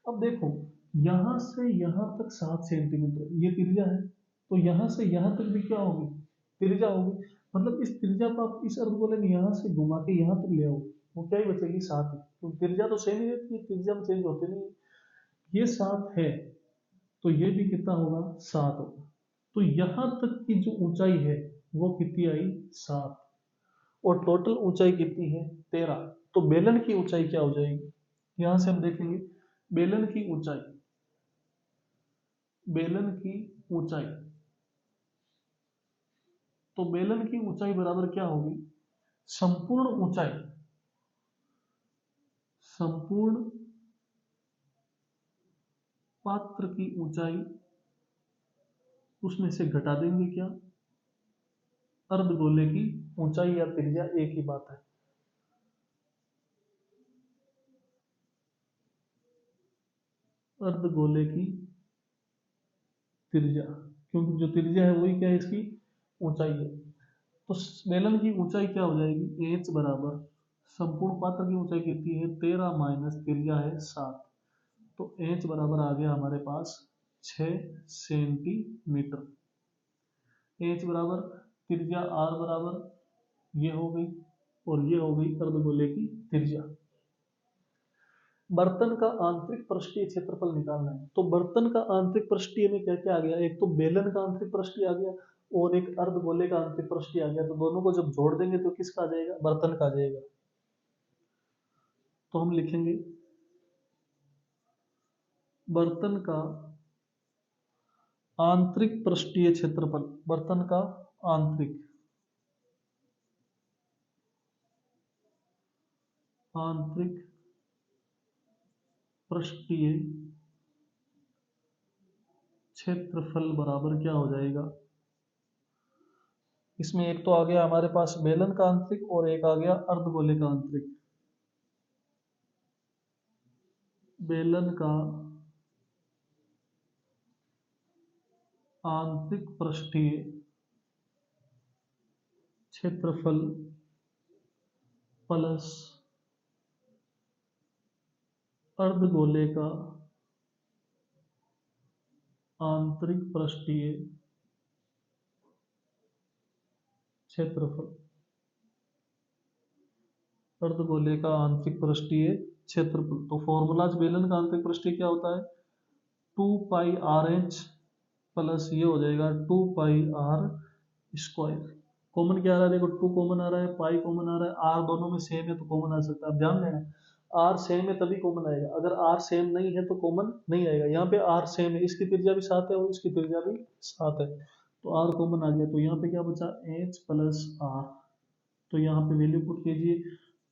Speaker 1: अब देखो, यहां से यहां तक 7 सेंटीमीटर ये त्रिज्या है, तो यहां से यहां तक भी क्या होगी, त्रिज्या होगी। मतलब इस त्रिज्या को आप इस अर्धगोले में यहां से घुमा के यहां तक ले आओ, वो क्या ही बचेगी, 7 ही। तो त्रिज्या तो सेम ही रहती है, त्रिज्या में चेंज होते नहीं है। ये 7 है तो ये भी कितना होगा, 7 होगा। तो यहां तक की जो ऊंचाई है वो कितनी आई, 7। और टोटल ऊंचाई कितनी है, 13। तो बेलन की ऊंचाई क्या हो जाएगी, यहां से हम देखेंगे बेलन की ऊंचाई, बेलन की ऊंचाई, तो बेलन की ऊंचाई बराबर क्या होगी, संपूर्ण ऊंचाई, संपूर्ण पात्र की ऊंचाई, उसमें से घटा देंगे क्या, अर्धगोले की ऊंचाई या त्रिज्या एक ही बात है। अर्धगोले की त्रिज्या, क्योंकि जो त्रिज्या है वही क्या है, इसकी ऊंचाई है। तो बेलन की ऊंचाई क्या हो जाएगी, एच बराबर संपूर्ण पात्र की ऊंचाई कितनी है, 13 माइनस त्रिज्या है 7। तो एच बराबर आ गया हमारे पास 6 सेंटीमीटर। एच बराबर त्रिज्या आर बराबर ये हो गई, और ये हो गई अर्धगोले की त्रिज्या। बर्तन का आंतरिक पृष्ठीय क्षेत्रफल निकालना है। तो बर्तन का आंतरिक पृष्ठीय में क्या क्या आ गया, एक तो बेलन का आंतरिक पृष्ठीय आ गया और एक अर्धगोले का आंतरिक पृष्ठीय आ गया। तो दोनों को जब जोड़ देंगे तो किसका आ जाएगा, बर्तन का आ जाएगा। तो हम लिखेंगे बर्तन का आंतरिक पृष्ठीय क्षेत्रफल, बर्तन का आंतरिक आंतरिक पृष्ठीय क्षेत्रफल बराबर क्या हो जाएगा, इसमें एक तो आ गया हमारे पास बेलन का आंतरिक और एक आ गया अर्धगोले का आंतरिक। बेलन का आंतरिक पृष्ठीय क्षेत्रफल प्लस अर्धगोले का आंतरिक पृष्ठीय क्षेत्रफल, अर्धगोले का आंतरिक पृष्ठीय क्षेत्रफल। तो फॉर्मूलाज बेलन का आंतरिक पृष्ठीय क्या होता है, 2πRH प्लस ये हो जाएगा 2πR स्क्वायर। कॉमन क्या आ रहा है, देखो 2 कॉमन आ रहा है, पाई कॉमन आ रहा है, आर दोनों में सेम है तो कॉमन आ सकता है। आप ध्यान देना, आर सेम है तभी कॉमन आएगा, अगर आर सेम नहीं है तो कॉमन नहीं आएगा। यहाँ पे आर सेम है, इसकी त्रिज्या भी 7 है और इसकी त्रिज्या भी 7 है, तो आर कॉमन आ गया। तो यहाँ पे क्या बचा, एच प्लस आर। तो यहाँ पे वैल्यू पुट कीजिए,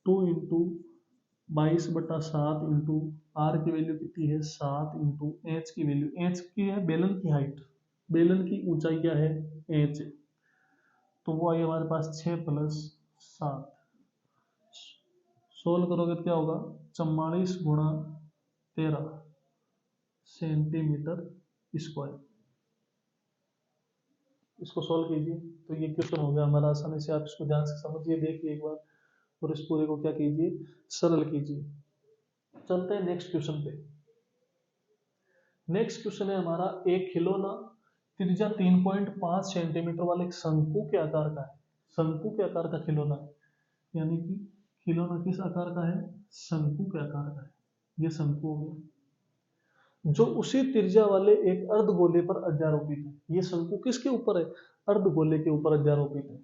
Speaker 1: 2 इंटू 22/7 इंटू आर की वैल्यू कितनी है, 7 इंटू एच की वैल्यू, एच की है बेलन की हाइट, बेलन की ऊंचाई क्या है, एच, तो वो आई हमारे पास 6 प्लस 7। सोल्व करोगे तो क्या होगा, 44 गुणा 13 सेंटीमीटर स्क्वायर। इसको सोल्व कीजिए तो ये क्वेश्चन हो गया हमारा। आसानी से आप इसको ध्यान से समझिए, देखिए एक बार, और इस पूरे को क्या कीजिए, सरल कीजिए। चलते हैं नेक्स्ट क्वेश्चन पे। नेक्स्ट क्वेश्चन है हमारा, एक खिलौना त्रिज्या 3.5 सेंटीमीटर वाले एक शंकु के आकार का है। शंकु के आकार का खिलौना है, यानी कि खिलौना किस आकार का है, शंकु के आकार का है। ये शंकु हो गया, जो उसी त्रिज्या वाले एक अर्धगोले पर अध्यारोपित है। ये शंकु किसके ऊपर है, अर्धगोले के ऊपर अध्यारोपित है।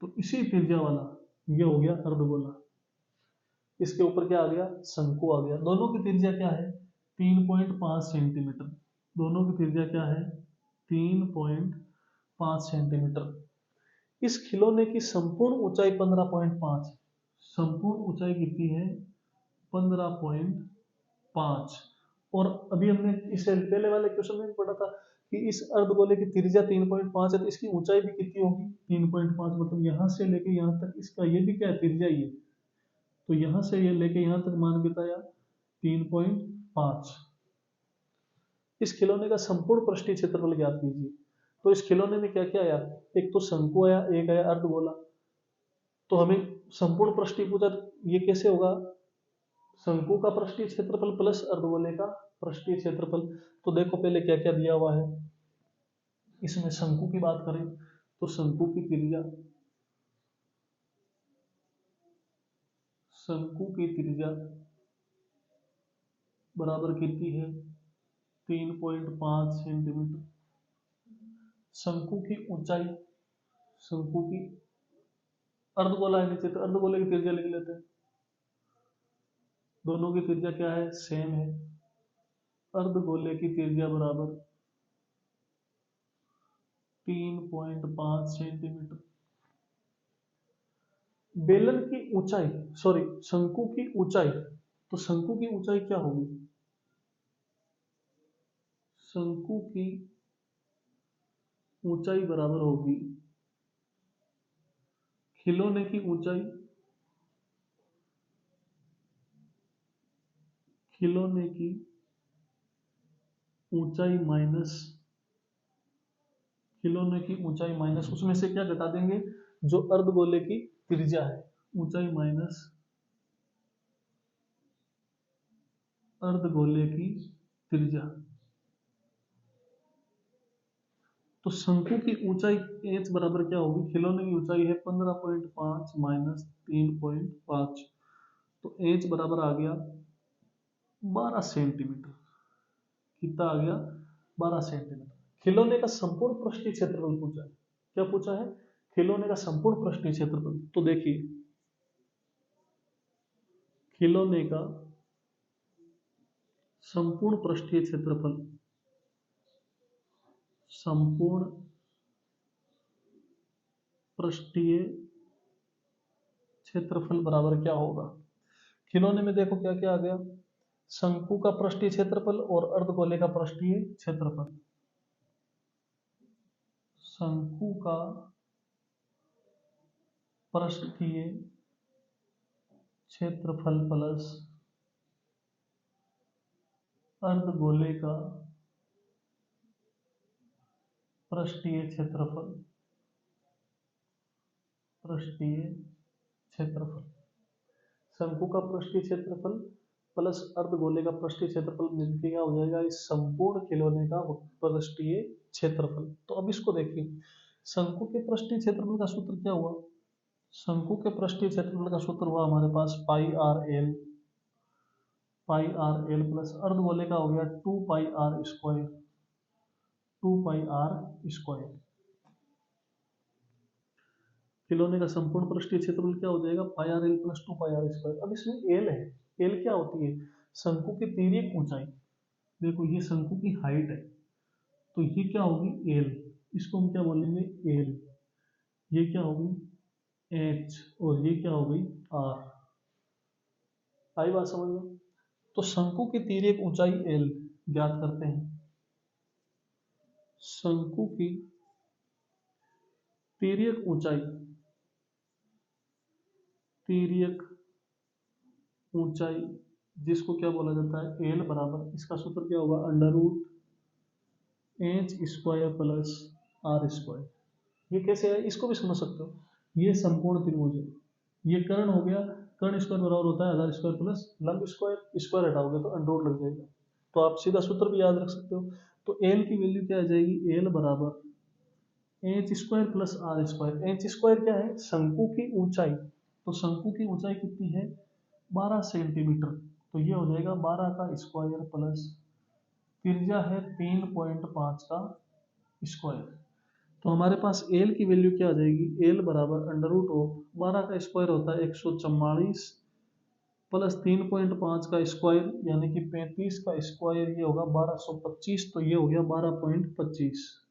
Speaker 1: तो इसी त्रिज्या वाला ये हो गया अर्धगोला, इसके ऊपर क्या आ गया, शंकु आ गया। दोनों की त्रिज्या क्या है, 3.5 सेंटीमीटर। दोनों की त्रिज्या क्या है, 3.5 सेंटीमीटर। इस खिलौने की संपूर्ण ऊंचाई 15.5, संपूर्ण ऊंचाई कितनी है, 15.5। और अभी हमने इससे पहले वाले क्वेश्चन में पढ़ा था कि इस अर्धगोले की त्रिज्या 3.5 है, तो इसकी ऊंचाई भी कितनी होगी, 3.5। मतलब यहां से लेके यहां तक इसका ये भी क्या है, त्रिज्या ही है। तो यहां से ये लेके यहां तक मान बताया 3.5। इस खिलौने का संपूर्ण पृष्ठीय क्षेत्रफल ज्ञात कीजिए। तो इस खिलौने में क्या क्या आया, एक तो शंकु आया, एक आया अर्धगोला। तो हमें संपूर्ण पृष्ठीय पूछा, ये कैसे होगा, शंकु का पृष्ठीय क्षेत्रफल प्लस अर्धगोले का पृष्ठीय क्षेत्रफल। तो देखो पहले क्या क्या दिया हुआ है। इसमें शंकु की बात करें तो शंकु की त्रिज्या, शंकु की त्रिज्या बराबर कितनी है, 3.5 सेंटीमीटर। शंकु की ऊंचाई, शंकु की, अर्धगोला है नीचे तो अर्धगोले की त्रिज्या लिख लेते हैं। दोनों की त्रिज्या क्या है, सेम है। अर्धगोले की त्रिज्या बराबर 3.5 सेंटीमीटर। बेलन की ऊंचाई, सॉरी शंकु की ऊंचाई, तो शंकु की ऊंचाई क्या होगी, शंकु की ऊंचाई बराबर होगी खिलौने की ऊंचाई, खिलौने की ऊंचाई माइनस, खिलौने की ऊंचाई माइनस, उसमें से क्या घटा देंगे, जो अर्धगोले की त्रिज्या है, ऊंचाई माइनस अर्धगोले की त्रिज्या। तो शंकु की ऊंचाई h बराबर क्या होगी, खिलौने की ऊंचाई है 15.5 माइनस 3.5, तो h बराबर आ गया 12 सेंटीमीटर। कितना आ गया, 12 सेंटीमीटर। खिलौने का संपूर्ण पृष्ठीय क्षेत्रफल पूछा है। क्या पूछा है, खिलौने का संपूर्ण पृष्ठीय क्षेत्रफल। तो देखिए खिलौने का संपूर्ण पृष्ठीय क्षेत्रफल, संपूर्ण पृष्ठीय क्षेत्रफल बराबर क्या होगा। खिलौने में देखो क्या क्या आ गया, शंकु का पृष्ठीय क्षेत्रफल और अर्धगोले का पृष्ठीय क्षेत्रफल। शंकु का पृष्ठीय क्षेत्रफल प्लस अर्धगोले का पृष्ठीय क्षेत्रफल, पृष्ठीय क्षेत्रफल। शंकु का पृष्ठीय क्षेत्रफल प्लस अर्धगोले का पृष्ठीय क्षेत्रफल मिलकर क्या हो जाएगा, इस संपूर्ण खिलौने का पृष्ठीय क्षेत्रफल। तो अब इसको देखिए, शंकु के पृष्ठीय क्षेत्रफल का सूत्र क्या हुआ, शंकु के पृष्ठीय क्षेत्रफल का सूत्र हुआ हमारे पास pi r l, pi r l plus अर्धगोले का हो गया 2 pi r square, 2 pi r square. खिलौने का संपूर्ण पृष्ठीय क्षेत्रफल क्या हो जाएगा, pi r l plus 2 pi r square. अब इसमें एल है, एल क्या होती है, शंकु की तिर्यक ऊंचाई। देखो ये शंकु की हाइट है, तो ये क्या होगी एल, इसको हम क्या बोलेंगे एल। ये क्या होगी एच, और ये क्या हो गई आर। आई बात समझ में। तो शंकु की तिर्यक ऊंचाई एल ज्ञात करते हैं। शंकु की तिर्यक ऊंचाई, तिर्यक ऊंचाई जिसको क्या बोला जाता है एल बराबर, इसका सूत्र क्या होगा under root H square plus R square. ये कैसे है, इसको भी समझ सकते हो, ये संपूर्ण त्रिभुज है, ये कर्ण हो गया, कर्ण स्क्वायर बराबर होता है आधार स्क्वायर प्लस लंब स्क्वायर, स्क्वायर हटाओगे तो अंडर रूट लग जाएगा। तो आप सीधा सूत्र भी याद रख सकते हो। तो एल की वैल्यू क्या आ जाएगी, एल बराबर H square plus R square. H square क्या है, शंकु की ऊंचाई, तो शंकु की ऊंचाई कितनी है 12 सेंटीमीटर, तो ये हो जाएगा 12 का स्क्वायर प्लस त्रिज्या है 3.5 का स्क्वायर। तो हमारे पास एल की वैल्यू क्या आ जाएगी, एल बराबर अंडर रूट ऑफ 12 का स्क्वायर होता है 144 प्लस 3.5 का स्क्वायर यानी कि 35 का स्क्वायर, ये होगा 1225, तो ये हो गया 12.25।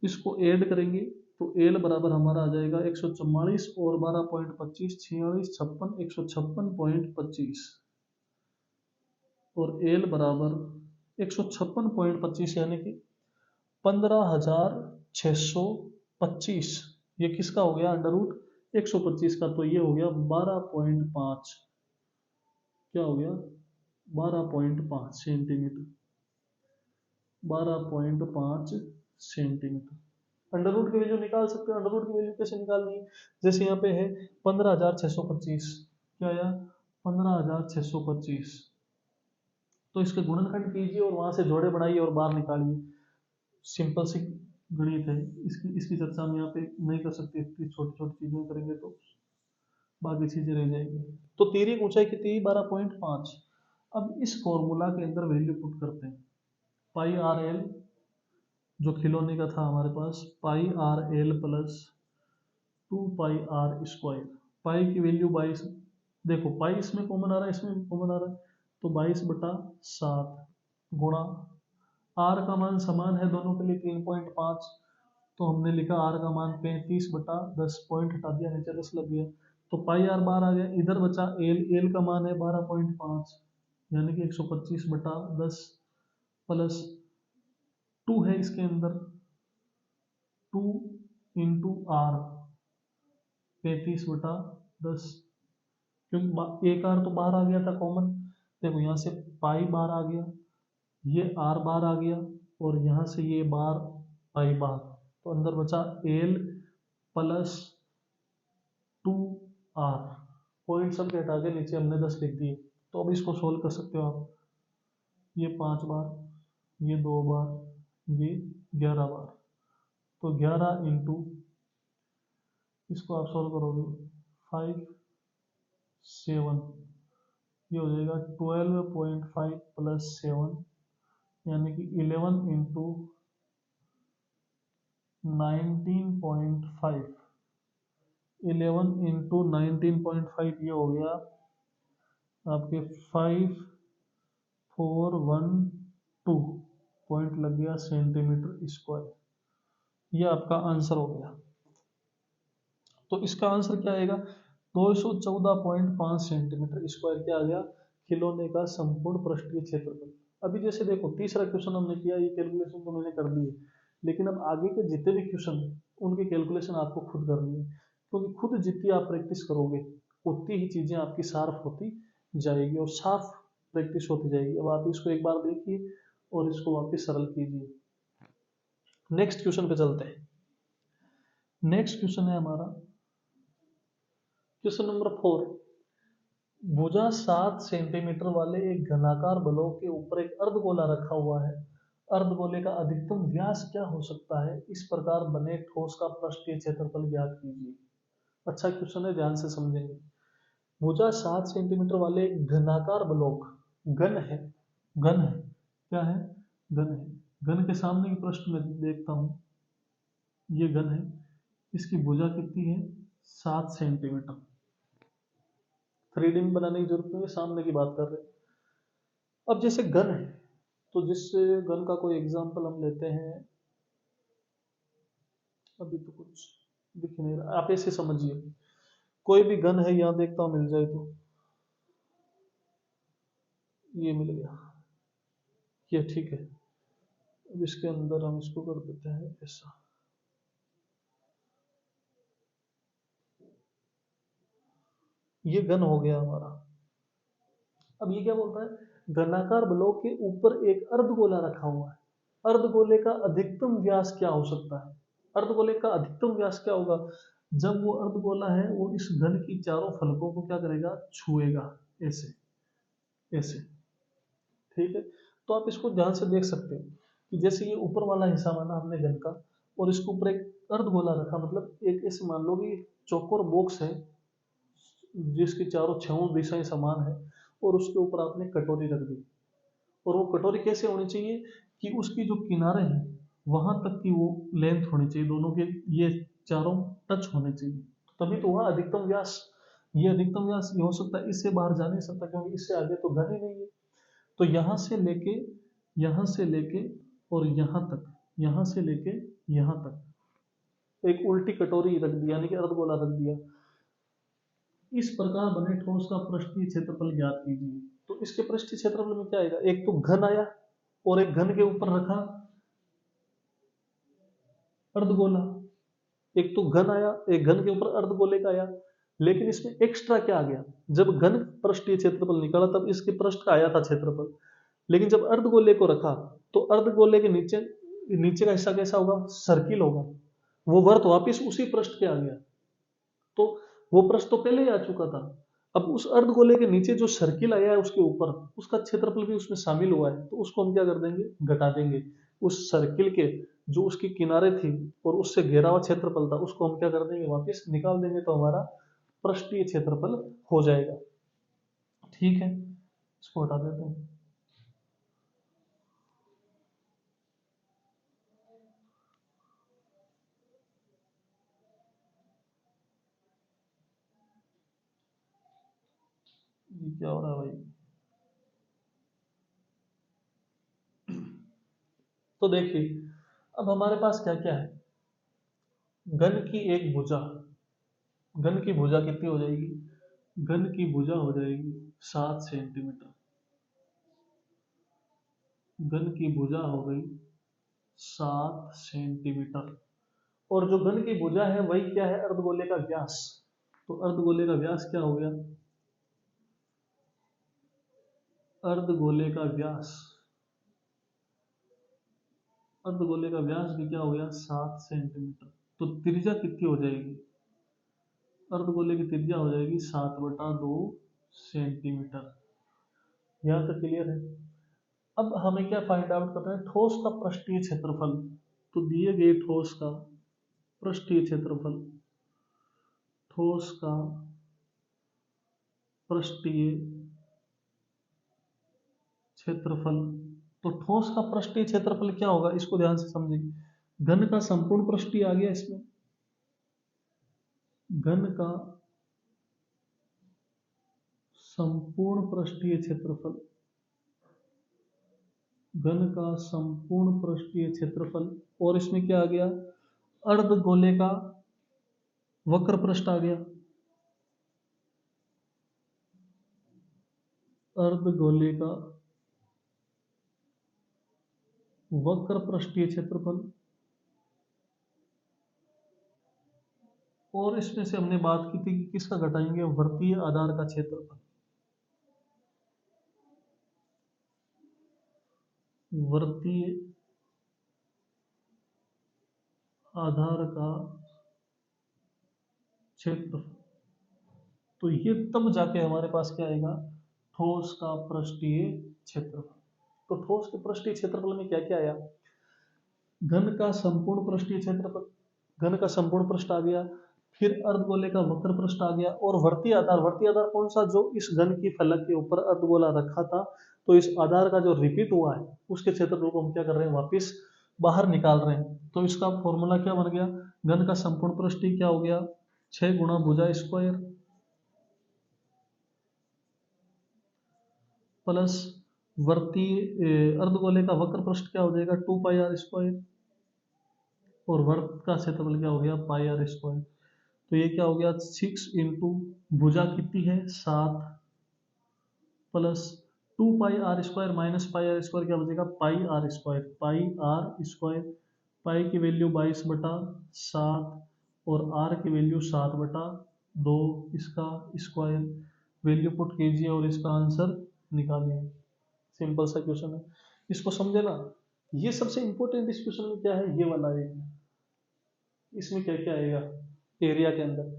Speaker 1: इसको ऐड करेंगे तो एल बराबर हमारा आ जाएगा 144 और 12.25 46 56 156.25 और एल बराबर 156.25 यानी कि 15,625। ये किसका हो गया अंडर रूट 125 का, तो ये हो गया 12.5, क्या हो गया 12.5 सेंटीमीटर, 12.5 सेंटीमीटर। अंडर रूट की वैल्यू निकाल सकते हो। अंडर रूट की वैल्यू कैसे निकालनी है, जैसे यहाँ पे है 15,625, क्या आया 15,625, तो इसके गुणनखंड कीजिए और वहां से जोड़े बढ़ाइए और बाहर निकालिए। सिंपल सी गणित है, इसकी चर्चा हम यहाँ पे नहीं कर सकते, इतनी छोटी छोटी चीजें करेंगे तो बाकी चीजें रह जाएंगी। तो तीर की ऊंचाई कितनी 12.5। अब इस फॉर्मूला के अंदर वैल्यू पुट करते हैं, पाई आर एल जो खिलौने का था हमारे पास, pi r l plus 2 pi r square. Pi की वैल्यू 22, देखो पाई इसमें कॉमन आ रहा है, इसमें भी कॉमन आ रहा है, तो 22/7 गुणा आर का मान समान है दोनों के लिए 3.5, तो हमने लिखा आर का मान 35/10, पॉइंट हटा दिया नीचे 10 लग गया, तो पाई आर बार आ गया, इधर बचा एल, एल का मान है 12.5 यानी कि 125/10 प्लस 2 है इसके अंदर 2 इंटू आर 35/10, क्योंकि एक आर तो बाहर आ गया था कॉमन, देखो यहाँ से पाई बाहर आ गया, ये आर बार आ गया और यहाँ से ये बार पाई बार, तो अंदर बचा एल प्लस 2 आर, पॉइंट सब हटा के नीचे हमने 10 लिख दिए। तो अब इसको सोल्व कर सकते हो आप, ये 5 बार, ये 2 बार, ये 11 बार, तो 11 इंटू, इसको आप सोल्व करोगे 5 7, ये हो जाएगा 12.5 प्लस 7 यानी कि 11 इंटू 19.5, 11 इंटू 19.5 ये हो गया आपके 5412 पॉइंट लग गया सेंटीमीटर स्क्वायर। ये आपका आंसर हो गया। तो इसका आंसर क्या आएगा 214.5 सेंटीमीटर स्क्वायर, क्या आ गया खिलौने का संपूर्ण पृष्ठीय क्षेत्रफल। अभी जैसे देखो तीसरा क्वेश्चन हमने किया, ये कैलकुलेशन तो मैंने कर दी है, लेकिन अब आगे के जितने भी क्वेश्चन हैं उनकी कैलकुलेशन आपको खुद करनी है, क्योंकि खुद जितनी आप प्रैक्टिस करोगे उतनी ही चीजें आपकी साफ होती जाएगी और साफ प्रैक्टिस होती जाएगी। अब आप इसको एक बार देखिए और इसको वापस सरल कीजिए। नेक्स्ट क्वेश्चन पे चलते हैं। नेक्स्ट क्वेश्चन है हमारा क्वेश्चन नंबर 4। भुजा 7 सेंटीमीटर वाले एक घनाकार ब्लॉक के ऊपर एक अर्धगोला रखा हुआ है। अर्धगोले का अधिकतम व्यास क्या हो सकता है, इस प्रकार बने ठोस का पृष्ठीय क्षेत्रफल ज्ञात कीजिए। अच्छा क्वेश्चन है, ध्यान से समझेंगे। भुजा 7 सेंटीमीटर वाले घनाकार ब्लॉक, घन है, घन है, क्या है घन है, घन के सामने की पृष्ठ में देखता हूं, ये घन है, इसकी भुजा कितनी है 7 सेंटीमीटर। 3D में बनाने की जरूरत नहीं है, सामने की बात कर रहे हैं। अब जैसे घन है तो जिस घन का कोई एग्जांपल हम लेते हैं, अभी तो कुछ दिख नहीं रहा, आप ऐसे समझिए कोई भी घन है, यहां देखता हूं मिल जाए तो, ये मिल गया, ये ठीक है। अब इसके अंदर हम इसको कर देते हैं ऐसा, ये घन हो गया हमारा। अब ये क्या बोलता है, घनाकार ब्लॉक के ऊपर एक अर्धगोला रखा हुआ है, अर्धगोले का अधिकतम व्यास क्या हो सकता है। अर्धगोले का अधिकतम व्यास क्या होगा, जब वो अर्धगोला है वो इस घन की चारों फलकों को क्या करेगा, छुएगा, ऐसे ऐसे। ठीक है, तो आप इसको ध्यान से देख सकते हो कि जैसे ये ऊपर वाला हिस्सा माना हमने घन का, और इसके ऊपर एक अर्धगोला रखा, मतलब एक ऐसे मान लो कि चौकोर बॉक्स है जिसकी चारों छहों दिशाएं समान है, और उसके ऊपर आपने कटोरी रख दी। और वो कटोरी कैसे होनी चाहिए कि उसकी जो किनारे हैं वहां तक की वो लेंथ होनी चाहिए, दोनों के ये चारों टच होने चाहिए, तभी तो हुआ अधिकतम व्यास। ये अधिकतम व्यास ये हो सकता है, इससे बाहर जा नहीं सकता क्योंकि इससे आगे तो घन ही नहीं है। तो यहाँ से लेके और यहाँ तक, यहाँ से लेके यहाँ तक एक उल्टी कटोरी रख दी, यानी कि अर्धगोला रख दिया। इस प्रकार बने ठोस का पृष्ठीय क्षेत्रफल ज्ञात कीजिए। तो इसके पृष्ठीय क्षेत्रफल में क्या आएगा, एक तो घन आया और एक घन के ऊपर रखा अर्धगोला, एक तो घन आया, एक घन के ऊपर अर्धगोले का आया। लेकिन इसमें एक्स्ट्रा क्या आ गया, जब घन पृष्ठीय क्षेत्रफल निकाला तब इसके पृष्ठ का आया था क्षेत्रफल, लेकिन जब अर्धगोले को रखा तो अर्धगोले के नीचे नीचे का हिस्सा कैसा होगा, सर्किल होगा, वो वर्त वापिस उसी पृष्ठ पे आ गया। तो वो पृष्ठ तो पहले ही आ चुका था, अब उस अर्धगोले के नीचे जो सर्किल आया है उसके ऊपर, उसका क्षेत्रफल भी उसमें शामिल हुआ है, तो उसको हम क्या कर देंगे, घटा देंगे। उस सर्किल के जो उसकी किनारे थी और उससे घेरा हुआ क्षेत्रफल था उसको हम क्या कर देंगे, वापस निकाल देंगे, तो हमारा पृष्ठीय क्षेत्रफल हो जाएगा। ठीक है, इसको हटा देते हैं। ये क्या हो रहा है भाई। तो देखिए, अब हमारे पास क्या क्या है, घन की एक भुजा, घन की भुजा कितनी हो जाएगी, घन की भुजा हो जाएगी 7 सेंटीमीटर, घन की भुजा हो गई 7 सेंटीमीटर। और जो घन की भुजा है वही क्या है, अर्धगोले का व्यास। तो अर्धगोले का व्यास क्या हो गया, अर्धगोले का व्यास, अर्धगोले का व्यास भी क्या हो गया 7 सेंटीमीटर। तो त्रिज्या कितनी हो जाएगी, अर्धगोले की त्रिज्या हो जाएगी 7/2 सेंटीमीटर। यहाँ तक क्लियर है। अब हमें क्या फाइंड आउट करना है, ठोस का पृष्ठीय क्षेत्रफल। तो दिए गए ठोस का पृष्ठीय क्षेत्रफल, ठोस का पृष्ठीय क्षेत्रफल। तो ठोस का पृष्ठीय क्षेत्रफल क्या होगा, इसको ध्यान से समझिए। घन का संपूर्ण पृष्ठीय आ गया इसमें, घन का संपूर्ण पृष्ठीय क्षेत्रफल, घन का संपूर्ण पृष्ठीय क्षेत्रफल। और इसमें क्या आ गया, अर्धगोले का वक्र पृष्ठ आ गया, अर्धगोले का वक्र पृष्ठीय क्षेत्रफल। और इसमें से हमने बात की थी कि किसका घटाएंगे, वृत्तीय आधार का क्षेत्रफल, वृत्तीय आधार का क्षेत्रफल। तो ये तब जाके हमारे पास क्या आएगा, ठोस का पृष्ठीय क्षेत्रफल। तो ठोस के पृष्ठीय क्षेत्रफल में क्या क्या आया, घन का संपूर्ण पृष्ठीय क्षेत्रफल, घन का संपूर्ण पृष्ठ आ गया, फिर अर्धगोले का वक्र पृष्ठ आ गया, और वर्तीय आधार, वर्तीय आधार कौन सा, जो इस घन की फलक के ऊपर अर्धगोला रखा था, तो इस आधार का जो रिपीट हुआ है उसके क्षेत्रफल को हम क्या कर रहे हैं, वापिस बाहर निकाल रहे हैं। तो इसका फॉर्मूला क्या बन गया, घन का संपूर्ण पृष्ठीय क्या हो गया, 6 भुजा स्क्वायर प्लस वर्तीय अर्धगोले का वक्र पृष्ठ क्या हो जाएगा, 2πr², और वर्त का क्षेत्रफल क्या हो गया, πr²। तो ये क्या हो गया, 6 इंटू भुजा कितनी है 7 प्लस 2πr² माइनस πr² क्या बचेगा, πr², πr²। पाई की वैल्यू 22/7 और r की वैल्यू 7/2, इसका स्क्वायर वैल्यू पुट कीजिए और इसका आंसर निकालिए। सिंपल सा क्वेश्चन है, इसको समझे ना। ये सबसे इंपॉर्टेंट इस क्वेश्चन में क्या है, ये वाला है, इसमें क्या क्या आएगा, एरिया के अंदर।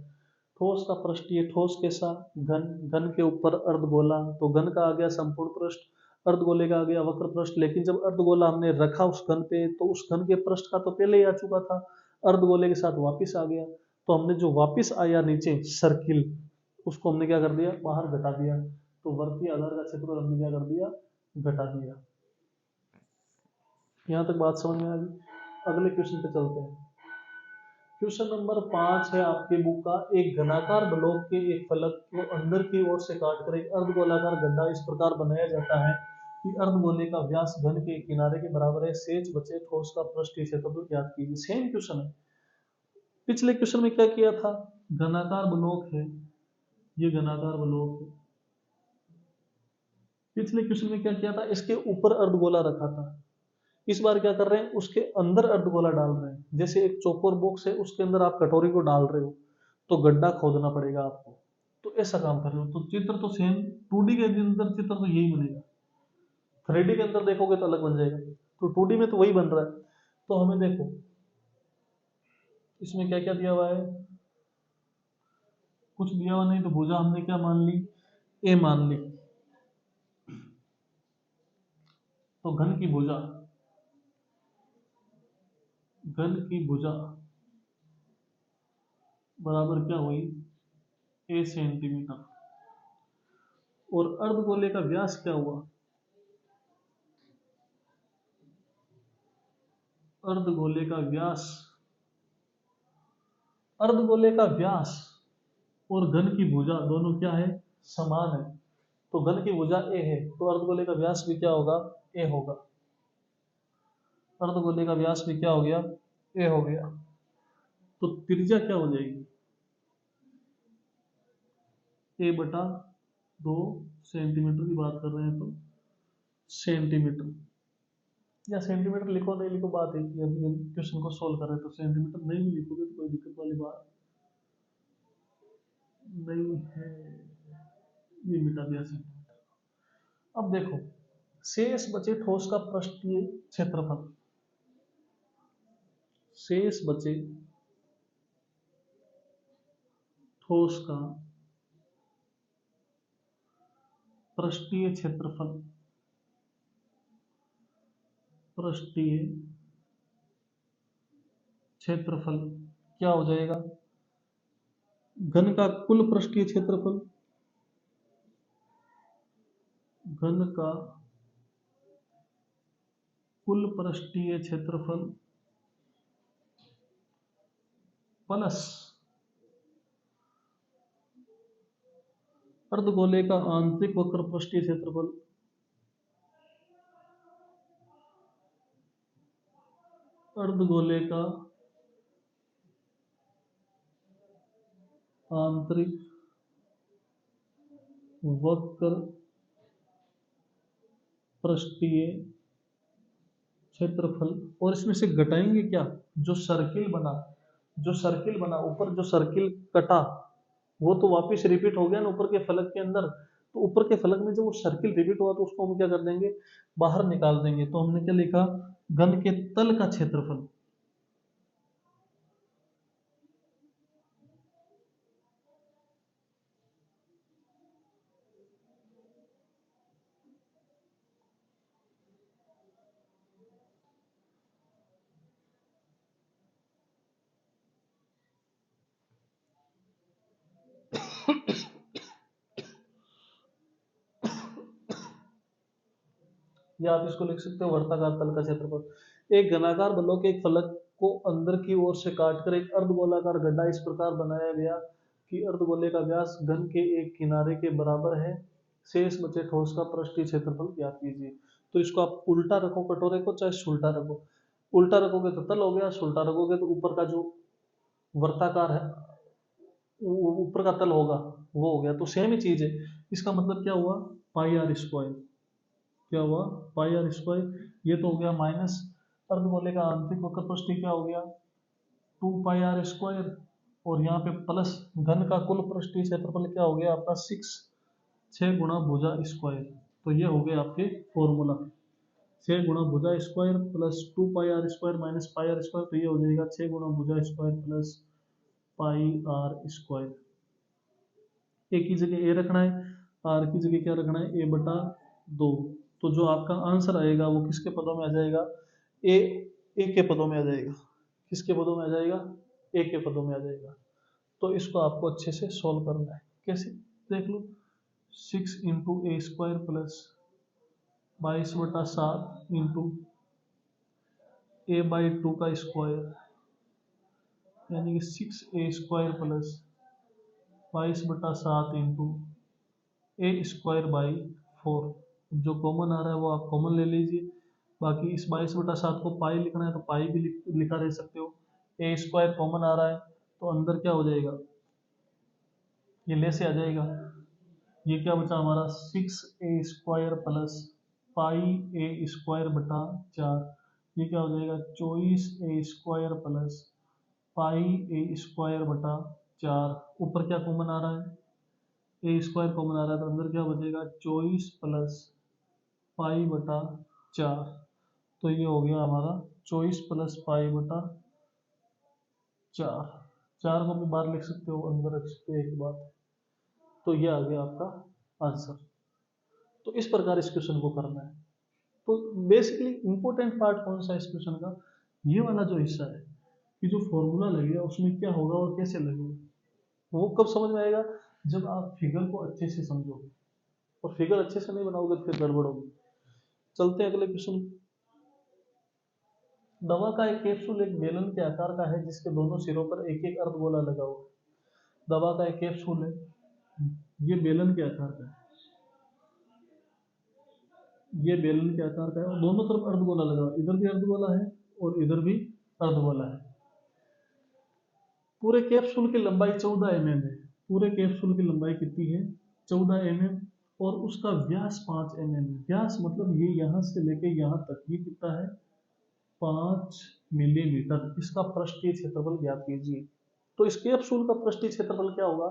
Speaker 1: ठोस का पृष्ठीय, ठोस कैसा, घन, घन के ऊपर अर्धगोला, तो घन का आ गया संपूर्ण पृष्ठ, अर्धगोले का आ गया वक्र पृष्ठ। लेकिन जब अर्धगोला हमने रखा उस घन पे, तो उस घन के पृष्ठ का तो पहले ही आ चुका था, अर्धगोले के साथ वापिस आ गया। तो हमने जो वापिस आया नीचे सर्किल, उसको हमने क्या कर दिया, बाहर घटा दिया। तो वर्तीय आधार का क्षेत्रफल हमने क्या कर दिया, घटा दिया। यहां तक बात समझ में आ गई। अगले क्वेश्चन पे चलते हैं। क्वेश्चन नंबर 5 है आपके बुक का, एक घनाकार ब्लॉक के एक फलक को अंदर की ओर से काटकर एक अर्धगोलाकार गड्ढा इस प्रकार बनाया जाता है कि अर्धगोले का व्यास घन के किनारे के बराबर है, शेष बचे ठोस का पृष्ठीय क्षेत्रफल ज्ञात कीजिए। सेम क्वेश्चन है। पिछले क्वेश्चन में क्या किया था, घनाकार ब्लॉक है, ये घनाकार ब्लॉक है। पिछले क्वेश्चन में क्या किया था, इसके ऊपर अर्धगोला रखा था। इस बार क्या कर रहे हैं, उसके अंदर अर्धगोला डाल रहे हैं। जैसे एक चौकोर बॉक्स है, उसके अंदर आप कटोरी को डाल रहे हो, तो गड्ढा खोदना पड़ेगा आपको। तो ऐसा काम कर रहे हो। तो चित्र तो सेम, 2D के अंदर चित्र तो यही बनेगा, 3D के अंदर देखोगे तो अलग बन जाएगा। तो 2D में तो वही बन रहा है। तो हमें देखो इसमें क्या क्या दिया हुआ है, कुछ दिया हुआ नहीं, तो भुजा हमने क्या मान ली, ए मान ली। तो घन की भुजा, घन की भुजा बराबर क्या हुई, ए सेंटीमीटर। और अर्धगोले का व्यास क्या हुआ, अर्धगोले का व्यास, अर्धगोले का व्यास और घन की भुजा दोनों क्या है, समान है। तो घन की भुजा ए है, तो अर्धगोले का व्यास भी क्या होगा, ए होगा। अर्धगोले का व्यास भी क्या हो गया, ए हो गया। तो त्रिज्या क्या हो जाएगी, ए बटा 2 सेंटीमीटर की बात कर रहे हैं तो सेंटीमीटर, या सेंटीमीटर लिखो नहीं लिखो बात है कि अभी क्वेश्चन को सोल्व कर रहे हैं, तो सेंटीमीटर नहीं भी लिखोगे तो कोई दिक्कत वाली बात नहीं है। ये मिटा दिया सेंटीमीटर। अब देखो, शेष बचे ठोस का पृष्ठीय क्षेत्रफल, शेष बचे ठोस का पृष्ठीय क्षेत्रफल, पृष्ठीय क्षेत्रफल क्या हो जाएगा, घन का कुल पृष्ठीय क्षेत्रफल, घन का कुल पृष्ठीय क्षेत्रफल प्लस अर्धगोले का आंतरिक वक्र पृष्ठीय क्षेत्रफल, अर्धगोले का आंतरिक वक्र पृष्ठीय क्षेत्रफल। और इसमें से घटाएंगे क्या, जो सर्किल बना, जो सर्किल बना ऊपर, जो सर्किल कटा वो तो वापस रिपीट हो गया ना ऊपर के फलक के अंदर। तो ऊपर के फलक में जब वो सर्किल रिपीट हुआ तो उसको हम क्या कर देंगे, बाहर निकाल देंगे। तो हमने क्या लिखा, घन के तल का क्षेत्रफल। या आप इसको लिख सकते हो वर्ताकार तल का क्षेत्रफल। एक घनाकार ब्लॉक एक फलक को अंदर की ओर से काटकर एक अर्धगोलाकार गड्ढा इस प्रकार बनाया गया कि अर्धगोले का व्यास घन के एक किनारे के बराबर है, शेष बचे ठोस का पृष्ठीय क्षेत्रफल ज्ञात कीजिए। तो इसको आप उल्टा रखो कटोरे को, चाहे सुल्टा रखो। उल्टा रखोगे तो तल हो गया, सुल्टा रखोगे तो ऊपर का जो वर्ताकार है, ऊपर का तल होगा, वो हो गया। तो सेम ही चीज है। इसका मतलब क्या हुआ, पाई आर स्क्वायर। क्या हुआ, पाई आर स्क्वायर। ये तो हो गया माइनस अर्धगोले का आंतरिक वक्र पृष्ठीय क्या हो गया, 2 पाई आर स्क्वायर। और यहाँ पे प्लस घन का कुल पृष्ठीय क्षेत्रफल क्या हो गया आपका 6 गुणा भुजा स्क्वायर। तो ये हो गया आपके फॉर्मूला, 6 गुणा भुजा square plus 2 pi r square minus pi r square. तो ये हो जाएगा 6 गुणा भुजा square plus pi r square. A की जगह ए रखना है, आर की जगह क्या रखना है, ए बटा 2। तो जो आपका आंसर आएगा वो किसके पदों में आ जाएगा, ए ए के पदों में आ जाएगा। किसके पदों में आ जाएगा, ए के पदों में आ जाएगा। तो इसको आपको अच्छे से सॉल्व करना है। कैसे, देख लो, 6 into A square plus 22/7 into A by 2 का स्क्वायर, यानी कि 6a square plus 22/7 into A square by 4। जो कॉमन आ रहा है वो आप कॉमन ले लीजिए। बाकी इस 22/7 को पाई लिखना है तो पाई भी लिखा रह सकते हो। ए स्क्वायर कॉमन आ रहा है तो अंदर क्या हो जाएगा, ये ले से आ जाएगा। ये क्या बचा हमारा, 6a स्क्वायर प्लस पाई ए स्क्वायर बटा 4। ये क्या हो जाएगा, 24a स्क्वायर प्लस पाई ए स्क्वायर बटा 4। ऊपर क्या कॉमन आ रहा है, ए स्क्वायर कॉमन आ रहा है तो अंदर क्या बचेगा, 24 प्लस पाई बटा 4। तो ये हो गया हमारा 24 प्लस पाई बटा 4। 4 को भी बाहर लिख सकते हो, अंदर रख सकते हो एक बात। तो ये आ गया आपका आंसर। तो इस प्रकार इस क्वेश्चन को करना है। तो बेसिकली इंपॉर्टेंट पार्ट कौन सा है इस क्वेश्चन का, ये वाला जो हिस्सा है कि जो फॉर्मूला लगेगा उसमें क्या होगा और कैसे लगेगा, वो कब समझ में आएगा, जब आप फिगर को अच्छे से समझोगे। और फिगर अच्छे से नहीं बनाओगे तो फिर गड़बड़ होगी। चलते हैं अगले क्वेश्चन। दवा का एक कैप्सूल एक बेलन के आकार का है जिसके दोनों सिरों पर एक एक अर्धगोला लगा हुआ है। दवा का एक कैप्सूल है, ये बेलन के आकार का है, ये बेलन के आकार का है और दोनों तरफ अर्धगोला लगा हुआ है। इधर भी अर्धगोला है और इधर भी अर्धगोला है। पूरे कैप्सूल की लंबाई 14 mm है। पूरे कैप्सूल की लंबाई कितनी है, 14 mm, और उसका व्यास 5 mm है। व्यास मतलब ये यहाँ से लेके यहाँ तक, ये कितना है, 5 मिलीमीटर। इसका पृष्ठीय क्षेत्रफल ज्ञात कीजिए। तो इस कैप्सूल का पृष्ठीय क्षेत्रफल क्या होगा,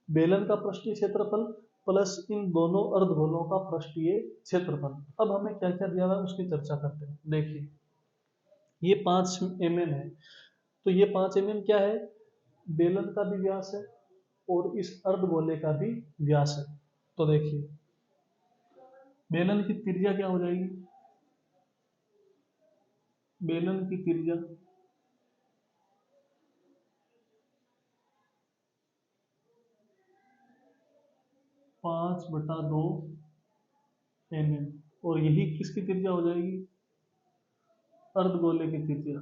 Speaker 1: बेलन का पृष्ठीय क्षेत्रफल प्लस इन दोनों अर्धगोलों का पृष्ठीय क्षेत्रफल। अब हमें क्या क्या दिया हुआ है उसकी चर्चा करते हैं। देखिए, ये 5 mm है, तो ये 5 mm क्या है, बेलन का भी व्यास है और इस अर्धगोले का भी व्यास है। तो देखिए, बेलन की त्रिज्या क्या हो जाएगी, बेलन की त्रिज्या 5/2 mm, और यही किसकी त्रिज्या हो जाएगी, अर्धगोले की त्रिज्या।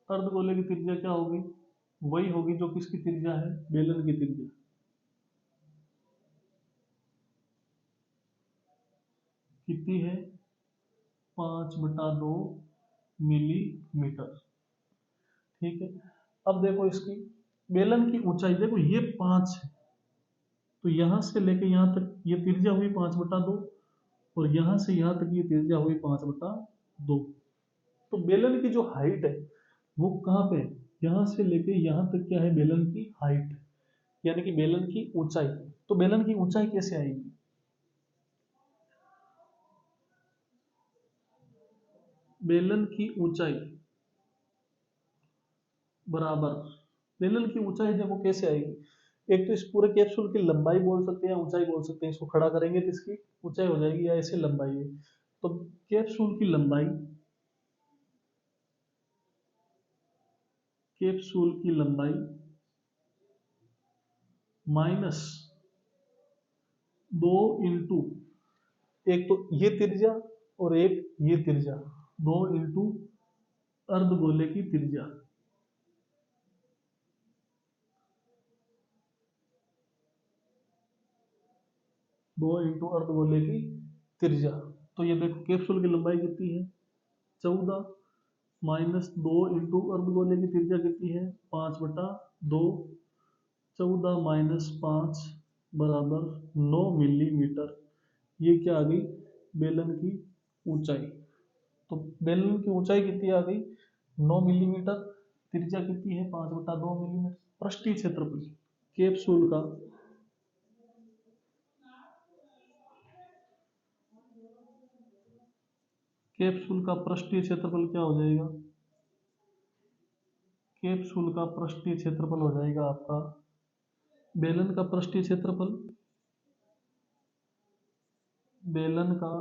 Speaker 1: अर्धगोले की त्रिज्या क्या होगी, वही होगी जो किसकी त्रिज्या है, बेलन की त्रिज्या। कितनी है, 5/2 मिलीमीटर। ठीक है, अब देखो इसकी बेलन की ऊंचाई, देखो ये 5 है, तो यहां से लेके यहां तक ये त्रिज्या हुई 5/2, और यहां से यहां तक ये त्रिज्या हुई 5/2। तो बेलन की जो हाइट है वो कहाँ पे है, यहां से लेके यहां तक क्या है, बेलन की हाइट, यानी कि बेलन की ऊंचाई। तो बेलन की ऊंचाई कैसे आएगी, बेलन की ऊंचाई बराबर, बेलन की ऊंचाई देखो कैसे आएगी। एक तो इस पूरे कैप्सूल की लंबाई बोल सकते हैं, ऊंचाई बोल सकते हैं। इसको खड़ा करेंगे तो इसकी ऊंचाई हो जाएगी, या ऐसे लंबाई है। तो कैप्सूल की लंबाई, कैप्सूल की लंबाई माइनस 2 इंटू, एक तो ये त्रिज्या और एक ये त्रिज्या, 2 इंटू अर्धगोले की त्रिज्या। 2 इंटू अर्धगोले की त्रिज्या। तो ये देखो कैप्सूल की लंबाई कितनी है, 14, माइनस 2 इंटू अर्धगोले की त्रिज्या कितनी है, 5/2। 14 माइनस 5 बराबर 9 मिलीमीटर। ये क्या आ गई, बेलन की ऊंचाई। तो बेलन की ऊंचाई कितनी आ गई, 9 मिलीमीटर। त्रिज्या कितनी है, 5/2 मिलीमीटर। पृष्ठीय क्षेत्रफल कैप्सूल का, कैप्सूल का पृष्ठीय क्षेत्रफल क्या हो जाएगा, कैप्सूल का पृष्ठीय क्षेत्रफल हो जाएगा आपका, बेलन का पृष्ठीय क्षेत्रफल, बेलन का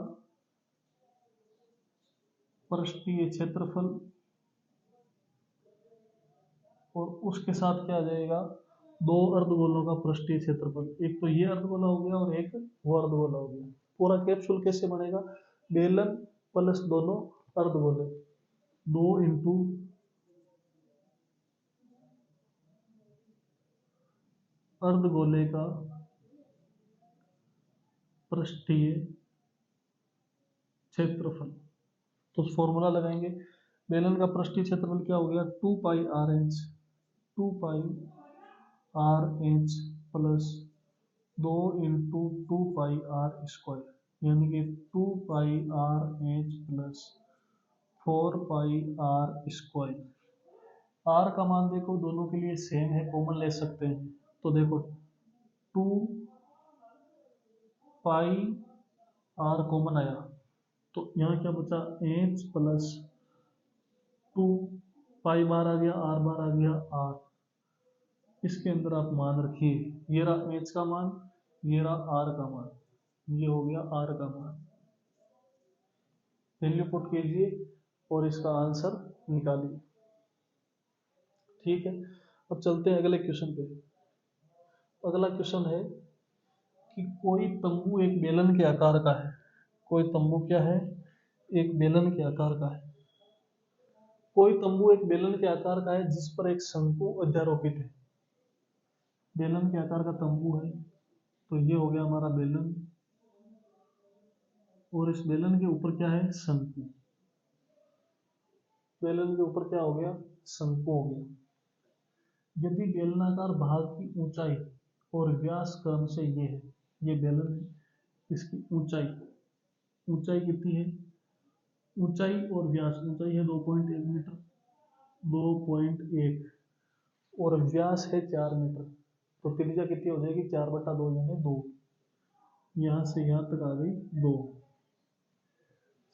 Speaker 1: पृष्ठीय क्षेत्रफल, और उसके साथ क्या आ जाएगा, दो अर्धगोलों का पृष्ठीय क्षेत्रफल, एक तो ये अर्धगोला हो गया और एक वो अर्धगोला हो गया। पूरा कैप्सूल कैसे बनेगा, बेलन प्लस दोनों अर्धगोले, 2 इंटू अर्धगोले का पृष्ठीय क्षेत्रफल। तो फॉर्मूला लगाएंगे, बेलन का पृष्ठीय क्षेत्रफल क्या हो गया, 2 pi r h, 2 pi r h plus 2 into 2 pi r square, यानी कि 2 pi r h plus 4 pi r square. R का मान देखो दोनों के लिए सेम है, कॉमन ले सकते हैं, तो देखो 2 पाई आर कॉमन आया, तो यहाँ क्या बचा, एच प्लस 2 पाई बार आ गया, आर बार आ गया आर, इसके अंदर आप मान रखिए, ये रहा एच का मान, ये रहा आर का मान, ये हो गया आर का मान, वैल्यू पुट कीजिए और इसका आंसर निकालिए। ठीक है, अब चलते हैं अगले क्वेश्चन पे। अगला क्वेश्चन है कि कोई तंबू एक बेलन के आकार का है, कोई तंबू क्या है, एक बेलन के आकार का है, कोई तंबू एक बेलन के आकार का है जिस पर एक शंकु अध्यारोपित है। बेलन के आकार का तंबू है, तो ये हो गया हमारा बेलन, और इस बेलन के ऊपर क्या है, शंकु, बेलन के ऊपर क्या हो गया, शंकु हो गया। यदि बेलनाकार भाग की ऊंचाई और व्यास क्रम से ये है, ये बेलन है, इसकी ऊंचाई, ऊंचाई कितनी है, ऊंचाई और व्यास, ऊंचाई है 2.1 मीटर, 2.1, और व्यास है 4 मीटर, तो त्रिज्या कितनी हो जाएगी, 4/2 यानी 2, यहां से यहां तक आ गई 2।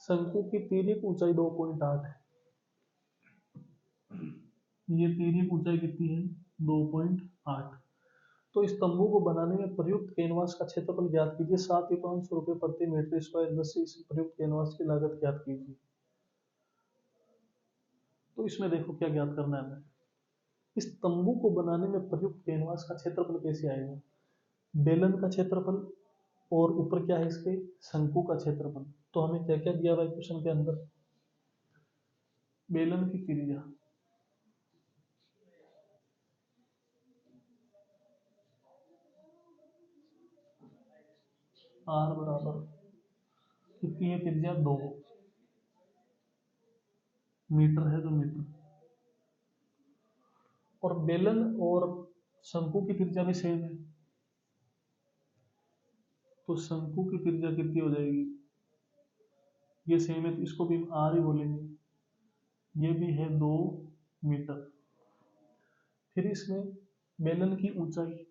Speaker 1: शंकु की तिर्यक ऊंचाई 2.8 है, ये तिर्यक ऊंचाई कितनी है, 2.8। तो इस तंबू को बनाने में प्रयुक्त कैनवास का क्षेत्रफल ज्ञात कीजिए, 7,500 रुपये प्रति मीटर स्क्वायर, 10 से इस प्रयुक्त कैनवास की लागत ज्ञात कीजिए। तो इसमें देखो क्या ज्ञात करना है हमें, इस तंबू को बनाने में प्रयुक्त कैनवास का क्षेत्रफल कैसे आएगा, बेलन का क्षेत्रफल और ऊपर क्या है इसके, शंकु का क्षेत्रफल। तो हमें क्या क्या दिया हुआ है क्वेश्चन के अंदर, बेलन की त्रिज्या, आर बराबर कितनी है, त्रिज्या 2 मीटर है, 2 मीटर, और बेलन और शंकु की त्रिज्या भी सेम है, तो शंकु की त्रिज्या कितनी हो जाएगी, ये सेम है तो इसको भी आर ही बोलेंगे, ये भी है 2 मीटर। फिर इसमें बेलन की ऊंचाई,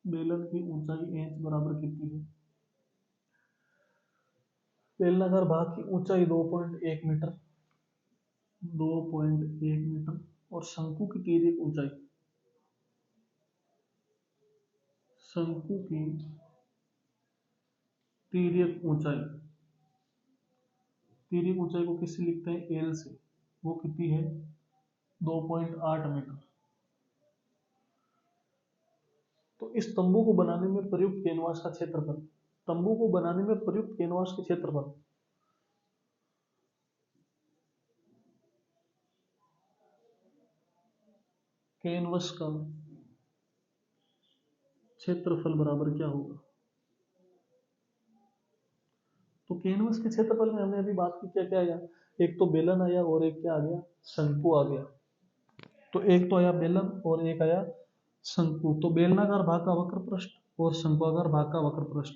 Speaker 1: बेलन की ऊंचाई एच बराबर कितनी है, बेलनाकार भाग की ऊंचाई 2.1 मीटर, 2.1 मीटर, और शंकु की तिर्यक ऊंचाई, शंकु की तिर्यक ऊंचाई, तिर्यक ऊंचाई को किससे लिखते हैं, एल से, वो कितनी है, 2.8 मीटर। तो इस तंबू को बनाने में प्रयुक्त कैनवास का क्षेत्रफल, तंबू को बनाने में प्रयुक्त कैनवास के क्षेत्रफल, कैनवस का क्षेत्रफल बराबर क्या होगा, तो कैनवस के क्षेत्रफल में हमने अभी बात की, क्या क्या आया, एक तो बेलन आया और एक क्या आ गया, शंकु आ गया। तो एक तो आया बेलन और एक आया शंकु, तो बेलनाकार भाग का वक्र पृष्ठ और शंकुआकार भाग का वक्र पृष्ठ,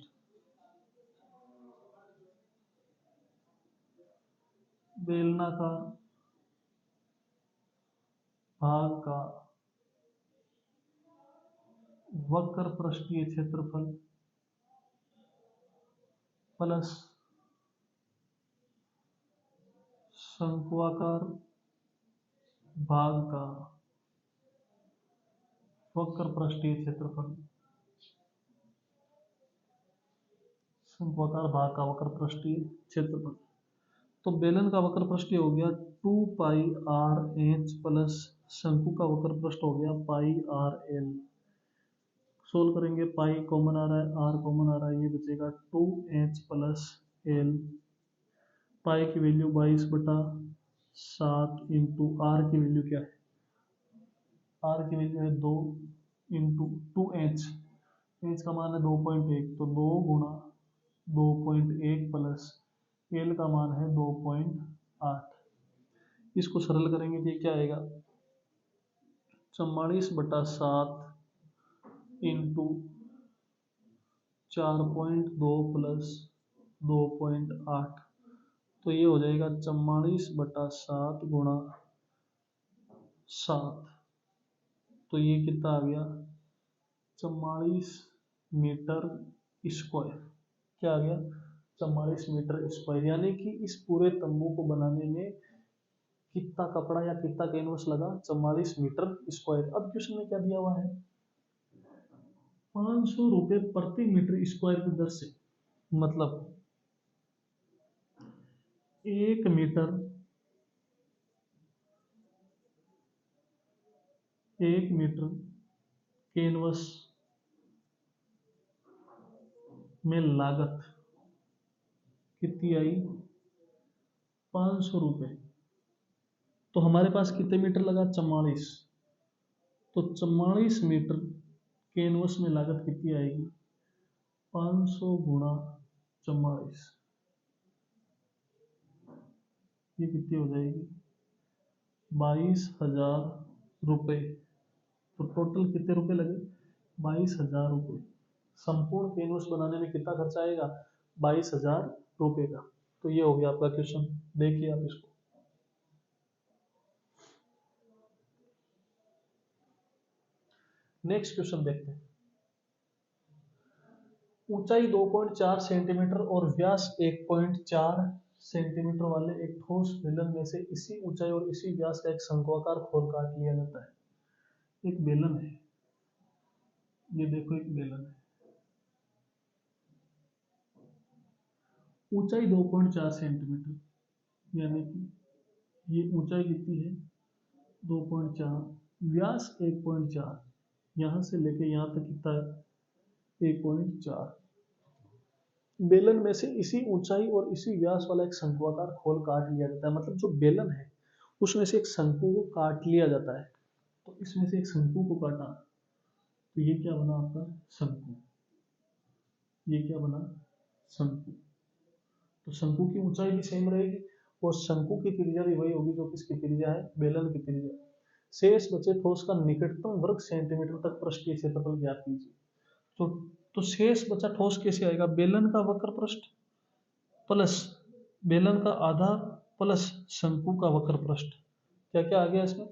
Speaker 1: बेलनाकार भाग का वक्र पृष्ठीय क्षेत्रफल प्लस शंक्वाकार भाग का वक्र पृष्ठीय क्षेत्रफल, शंक्वाकार भाग का वक्र पृष्ठीय क्षेत्रफल। तो बेलन का वक्र पृष्ठीय हो गया 2πr(h) प्लस शंकु का वक्र पृष्ठ हो गया πrl। सोल्व करेंगे, पाई कॉमन आ रहा है, r कॉमन आ रहा है, ये बचेगा 2h प्लस l। पाई की वैल्यू 22/7 इंटू आर की वैल्यू क्या है, आर की वैल्यू है 2 इंटू 2h, एच का मान है 2.1, तो 2 गुणा 2.1 प्लस एल का मान है 2.8। इसको सरल करेंगे तो ये क्या आएगा, 44/7 इंटू 4.2 प्लस 2.8, तो ये हो जाएगा 44/7 गुणा 7, तो ये कितना आ गया 44 मीटर स्क्वायर। क्या आ गया 44 मीटर स्क्वायर, यानी कि इस पूरे तंबू को बनाने में कितना कपड़ा या कितना कैनवस लगा, 44 मीटर स्क्वायर। अब क्वेश्चन में क्या दिया हुआ है, 500 रुपए प्रति मीटर स्क्वायर की दर से, मतलब 1 मीटर कैनवस में लागत कितनी आई, 500 रुपए। तो हमारे पास कितने मीटर लगा, 44, तो 44 मीटर कैनवस में लागत कितनी आएगी, 500 गुणा 44, ये कितनी हो जाएगी 22,000 रुपये। तो टोटल कितने रुपए लगे, 22,000 रुपये। संपूर्ण कैनवस बनाने में कितना खर्चा आएगा, 22,000 रुपये का। तो ये हो गया आपका क्वेश्चन, देखिए आप इसको। नेक्स्ट क्वेश्चन देखते हैं। ऊंचाई 2.4 सेंटीमीटर और व्यास 1.4 सेंटीमीटर वाले एक ठोस बेलन में से इसी ऊंचाई और इसी व्यास का एक शंक्वाकार खोल काट लिया जाता है। एक बेलन है, ये देखो एक बेलन है, ऊंचाई 2.4 सेंटीमीटर, यानी कि ये ऊंचाई कितनी है 2.4, व्यास 1.4, यहां से लेके यहां तक कितना है 1.4। बेलन में से इसी ऊंचाई और इसी व्यास वाला एक शंक्वाकार खोल काट लिया जाता है, मतलब जो बेलन है उसमें से एक शंकु को काट लिया जाता है। तो इसमें से एक शंकु को काटा, तो ये क्या बना आपका शंकु, ये क्या बना शंकु। तो शंकु की ऊंचाई भी सेम रहेगी और शंकु की त्रिज्या भी वही होगी जो किसकी त्रिज्या है, बेलन की त्रिज्या। शेष बचे ठोस का निकटतम वर्ग सेंटीमीटर तक पृष्ठीय क्षेत्रफल ज्ञात कीजिए। तो शेष बचा ठोस कैसे आएगा, बेलन का वक्र पृष्ठ प्लस बेलन का आधार प्लस शंकु का वक्र पृष्ठ। क्या क्या आ गया इसमें,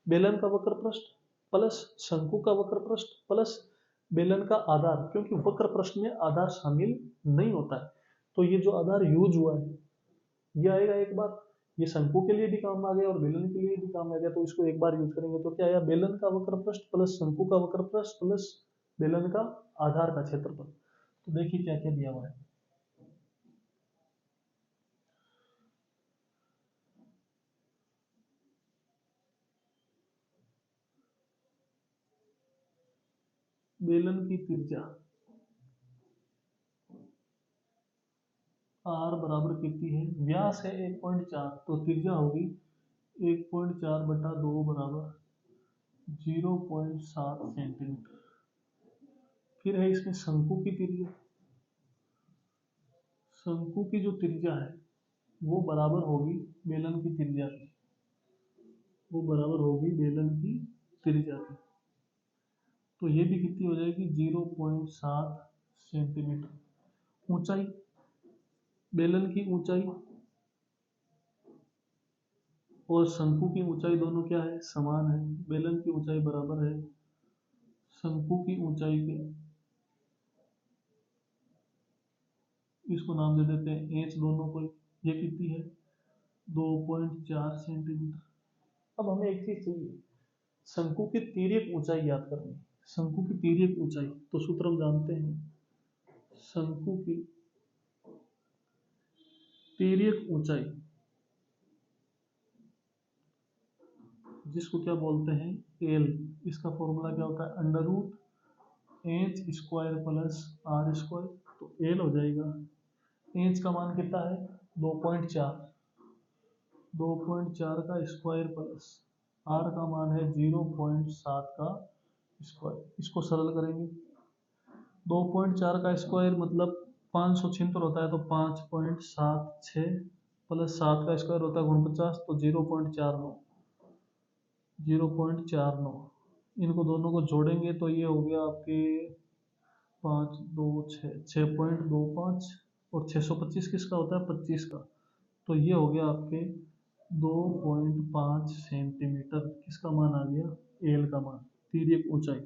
Speaker 1: बेलन का वक्र पृष्ठ प्लस शंकु का वक्र पृष्ठ प्लस बेलन का आधार, क्योंकि वक्र पृष्ठ में आधार शामिल नहीं होता है, तो ये जो आधार यूज हुआ है ये आएगा एक बार, ये शंकु के लिए भी काम आ गया और बेलन के लिए भी काम आ गया, तो इसको एक बार यूज करेंगे। तो क्या आया, बेलन का वक्र पृष्ठ प्लस शंकु का वक्र पृष्ठ प्लस बेलन का आधार का क्षेत्रफल। तो देखिए क्या क्या दिया हुआ है, बेलन की त्रिज्या r बराबर कितनी है, व्यास है 1.4, तो त्रिज्या होगी 1.4/2 बराबर 0.7 सेंटीमीटर। फिर है इसमें शंकु की त्रिज्या, शंकु की जो त्रिज्या है वो बराबर होगी बेलन की त्रिज्या की, वो बराबर होगी बेलन की त्रिज्या की। तो ये भी कितनी हो जाएगी 0.7 सेंटीमीटर। ऊंचाई, बेलन की ऊंचाई और शंकु की ऊंचाई दोनों क्या है, समान है। बेलन की ऊंचाई बराबर है शंकु की ऊंचाई के, इसको नाम दे देते हैं एच दोनों को। ये कितनी है 2.4 सेंटीमीटर। अब हमें एक चीज चाहिए, शंकु की तिर्यक ऊंचाई याद करनी है। शंकु की तिर्यक ऊंचाई तो सूत्र हम जानते हैं, शंकु की तिर्यक ऊंचाई जिसको क्या बोलते हैं एल, इसका फॉर्मूला क्या होता है under root H square plus R square. तो एल हो जाएगा, एच का मान कितना है 2.4, 2.4 का स्क्वायर प्लस आर का मान है 0.7 का स्क्वायर। इसको सरल करेंगे, 2.4 का स्क्वायर मतलब 576 होता है, तो 5.76 प्लस 7 का स्क्वायर होता है 49, तो 0.49, 0.49। इनको दोनों को जोड़ेंगे तो ये हो गया आपके 5 2 6 6.25, और 625 किसका होता है 25 का, तो ये हो गया आपके 2.5 सेंटीमीटर। किसका मान आ गया एल का मान, तिर्यक ऊंचाई।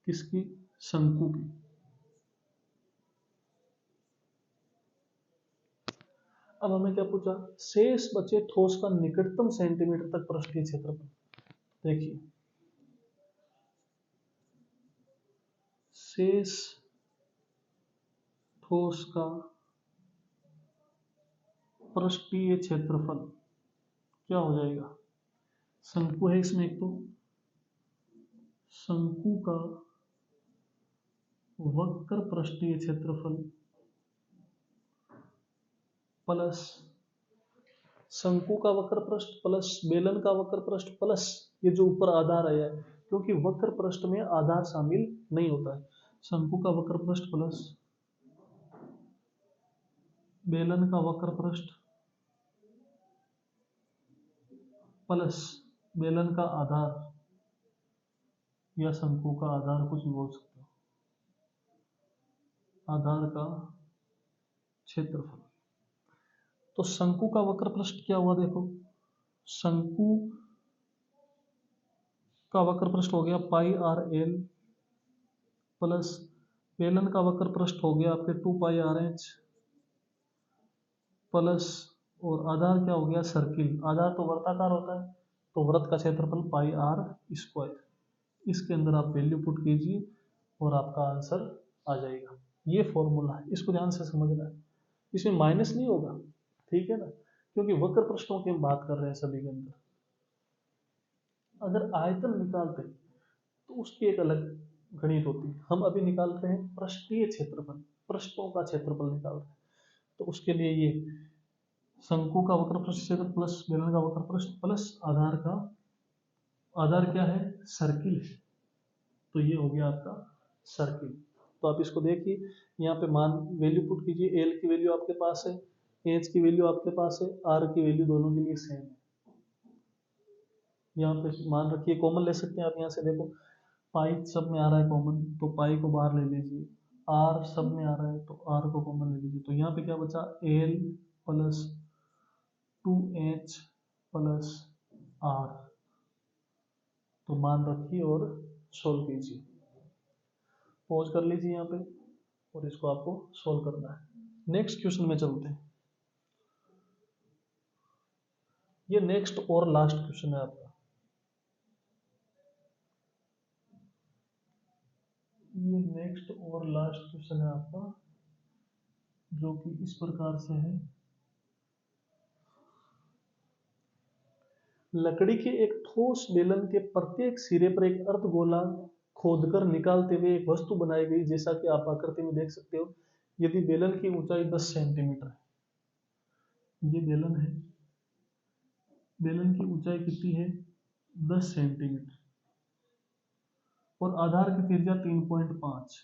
Speaker 1: किसकी शंकु की। अब हमें क्या पूछा, शेष बचे ठोस का निकटतम सेंटीमीटर तक पृष्ठीय क्षेत्रफल। देखिए शेष ठोस का पृष्ठीय क्षेत्रफल क्या हो जाएगा, शंकु है इसमें एक, तो शंकु का वक्र पृष्ठीय क्षेत्रफल प्लस शंकु का वक्र पृष्ठ प्लस बेलन का वक्र पृष्ठ प्लस ये जो ऊपर आधार आया है, क्योंकि वक्र पृष्ठ में आधार शामिल नहीं होता है। शंकु का वक्र पृष्ठ प्लस बेलन का वक्र पृष्ठ प्लस बेलन का आधार या शंकु का आधार, कुछ भी बोल सकते हो, आधार का क्षेत्रफल। तो शंकु का वक्र पृष्ठ क्या हुआ देखो, शंकु का वक्र पृष्ठ हो गया पाई आर एल प्लस बेलन का वक्र पृष्ठ हो गया आपके 2 पाई आर एच प्लस, और आधार क्या हो गया सर्किल, आधार तो वर्ताकार होता है, तो वृत्त का क्षेत्रफल पाई आर स्क्वायर। इसके अंदर आप वैल्यू पुट कीजिए और आपका आंसर आ जाएगा। ये फॉर्मूला है, इसको ध्यान से समझना है, इसमें माइनस नहीं होगा, ठीक है ना, क्योंकि वक्र पृष्ठों की हम बात कर रहे हैं सभी के अंदर। अगर आयतन निकालते तो उसकी एक अलग गणित होती है, हम अभी निकाल रहे हैं पृष्ठीय क्षेत्रफल, पृष्ठों का क्षेत्रफल निकाल रहे हैं। तो उसके लिए ये शंकु का वक्र पृष्ठ क्षेत्र प्लस बेलन का वक्र पृष्ठ प्लस आधार का, आधार क्या है सर्किल, तो ये हो गया आपका सर्किल। तो आप इसको देखिए, यहाँ पे मान वैल्यू पुट कीजिए, एल की वैल्यू आपके पास है, एच की वैल्यू आपके पास है, आर की वैल्यू दोनों के लिए सेम है। यहाँ पे मान रखिए, कॉमन ले सकते हैं आप, यहाँ से देखो पाई सब में आ रहा है कॉमन, तो पाई को बाहर ले लीजिए, आर सब में आ रहा है तो आर को कॉमन ले लीजिए। तो यहाँ पे क्या बचा L plus 2h plus are, तो मान रखिए और सोल्व कीजिए। पॉज कर लीजिए यहाँ पे और इसको आपको सोल्व करना है। नेक्स्ट क्वेश्चन में चलते हैं, ये नेक्स्ट और लास्ट क्वेश्चन है आपका। ये नेक्स्ट और लास्ट क्वेश्चन है आपका, जो कि इस प्रकार से है, लकड़ी के एक ठोस बेलन के प्रत्येक सिरे पर एक अर्धगोला खोदकर निकालते हुए एक वस्तु बनाई गई, जैसा कि आप आकृति में देख सकते हो। यदि बेलन की ऊंचाई 10 सेंटीमीटर है, ये बेलन है, बेलन की ऊंचाई कितनी है 10 सेंटीमीटर, और आधार की त्रिज्या 3.5,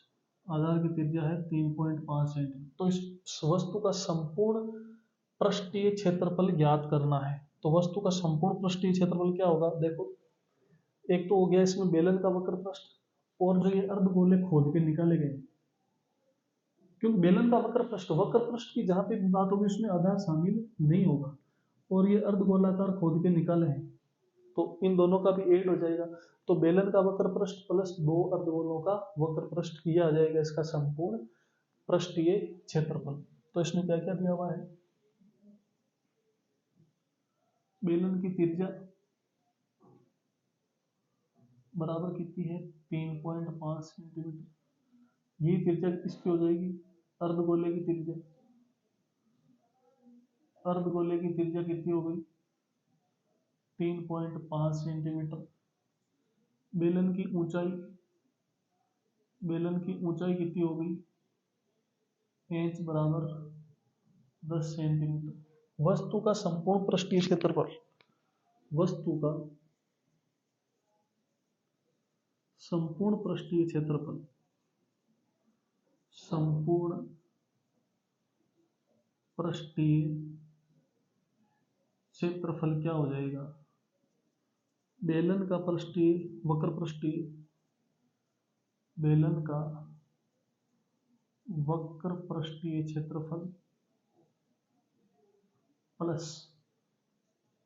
Speaker 1: आधार की त्रिज्या है 3.5 सेंटीमीटर। तो इस वस्तु का संपूर्ण पृष्ठीय क्षेत्रफल ज्ञात करना है। तो वस्तु का संपूर्ण पृष्ठीय क्षेत्रफल क्या होगा, देखो एक तो हो गया इसमें बेलन का वक्र पृष्ठ, और जो ये अर्धगोले खोद के निकाले गए, क्योंकि बेलन का वक्र पृष्ठ की जहां पे बात होगी उसमें आधार शामिल नहीं होगा, और ये अर्धगोलाकार खोद के निकाले हैं, तो इन दोनों का भी ऐड हो जाएगा, तो बेलन का वक्र पृष्ठ प्लस 2 अर्धगोलों का वक्र पृष्ठ, यह आ जाएगा इसका संपूर्ण पृष्ठीय क्षेत्रफल। तो इसमें क्या क्या दिया हुआ है, बेलन की त्रिज्या बराबर कितनी है 3.5 सेंटीमीटर, ये त्रिज्या किसकी हो जाएगी, अर्धगोले की त्रिज्या, अर्धगोले की त्रिज्या कितनी हो गई 3.5 सेंटीमीटर। बेलन की ऊंचाई, बेलन की ऊंचाई कितनी हो गई h बराबर 10 सेंटीमीटर। वस्तु का संपूर्ण पृष्ठीय क्षेत्रफल, वस्तु का संपूर्ण पृष्ठीय क्षेत्रफल, संपूर्ण पृष्ठीय क्षेत्रफल क्या हो जाएगा, बेलन का पृष्ठीय वक्र पृष्ठीय, बेलन का वक्र पृष्ठीय क्षेत्रफल प्लस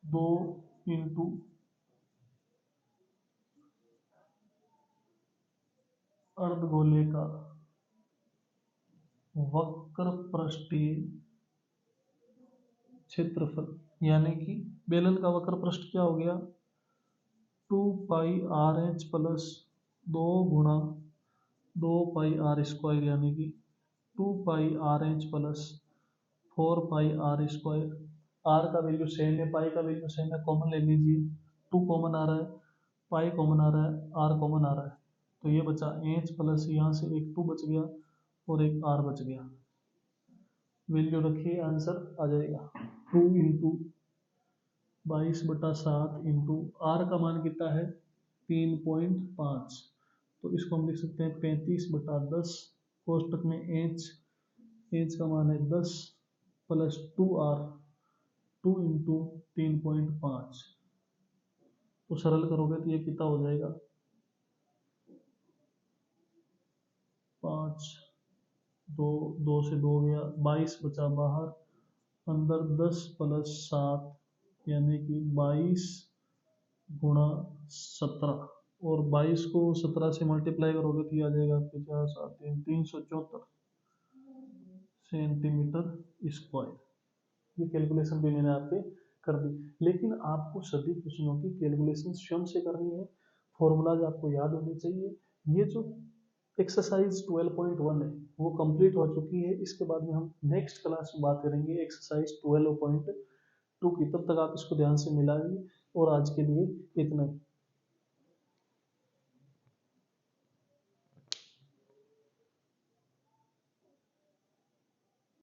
Speaker 1: 2 इंटू अर्धगोले का वक्र पृष्ठीय क्षेत्रफल, यानी कि बेलन का वक्र पृष्ठ क्या हो गया 2 पाई आर एच प्लस 2 गुणा 2 पाई आर स्क्वायर, यानी कि 2 pi r h plus 4 pi r square. R का वैल्यू सेम है, पाई का वैल्यू सेम है, कॉमन ले लीजिए, 2 कॉमन आ रहा है, पाई कॉमन आ रहा है, आर कॉमन आ रहा है, तो ये बचा एच प्लस यहाँ से एक 2 बच गया और एक आर बच गया, वैल्यू रखिए आंसर आ जाएगा 2 इंटू 22/7 इंटू आर का मान कितना है 3.5, तो इसको हम लिख सकते हैं 35/10, कोष्टक में एच, एच का मान है 10 प्लस 2r, 2 इंटू 3.5, तो सरल करोगे तो ये कितना हो जाएगा 5, 2 से 2 गया, 22 बचा बाहर, अंदर 10 प्लस 7 यानी कि 22 गुणा 17, और 22 को 17 से मल्टीप्लाई करोगे तो ये आ जाएगा 50 374 सेंटीमीटर स्क्वायर। ये कैलकुलेशन भी मैंने आपके कर दी, लेकिन आपको सभी क्वेश्चनों की कैलकुलेशन स्वयं से करनी है, फॉर्मूलाज आपको याद होने चाहिए। ये जो एक्सरसाइज 12.1 है वो कंप्लीट हो चुकी है, इसके बाद में हम नेक्स्ट क्लास में बात करेंगे एक्सरसाइज 12.2 की, तब तक आप इसको ध्यान से मिलाइए, और आज के लिए इतना ही।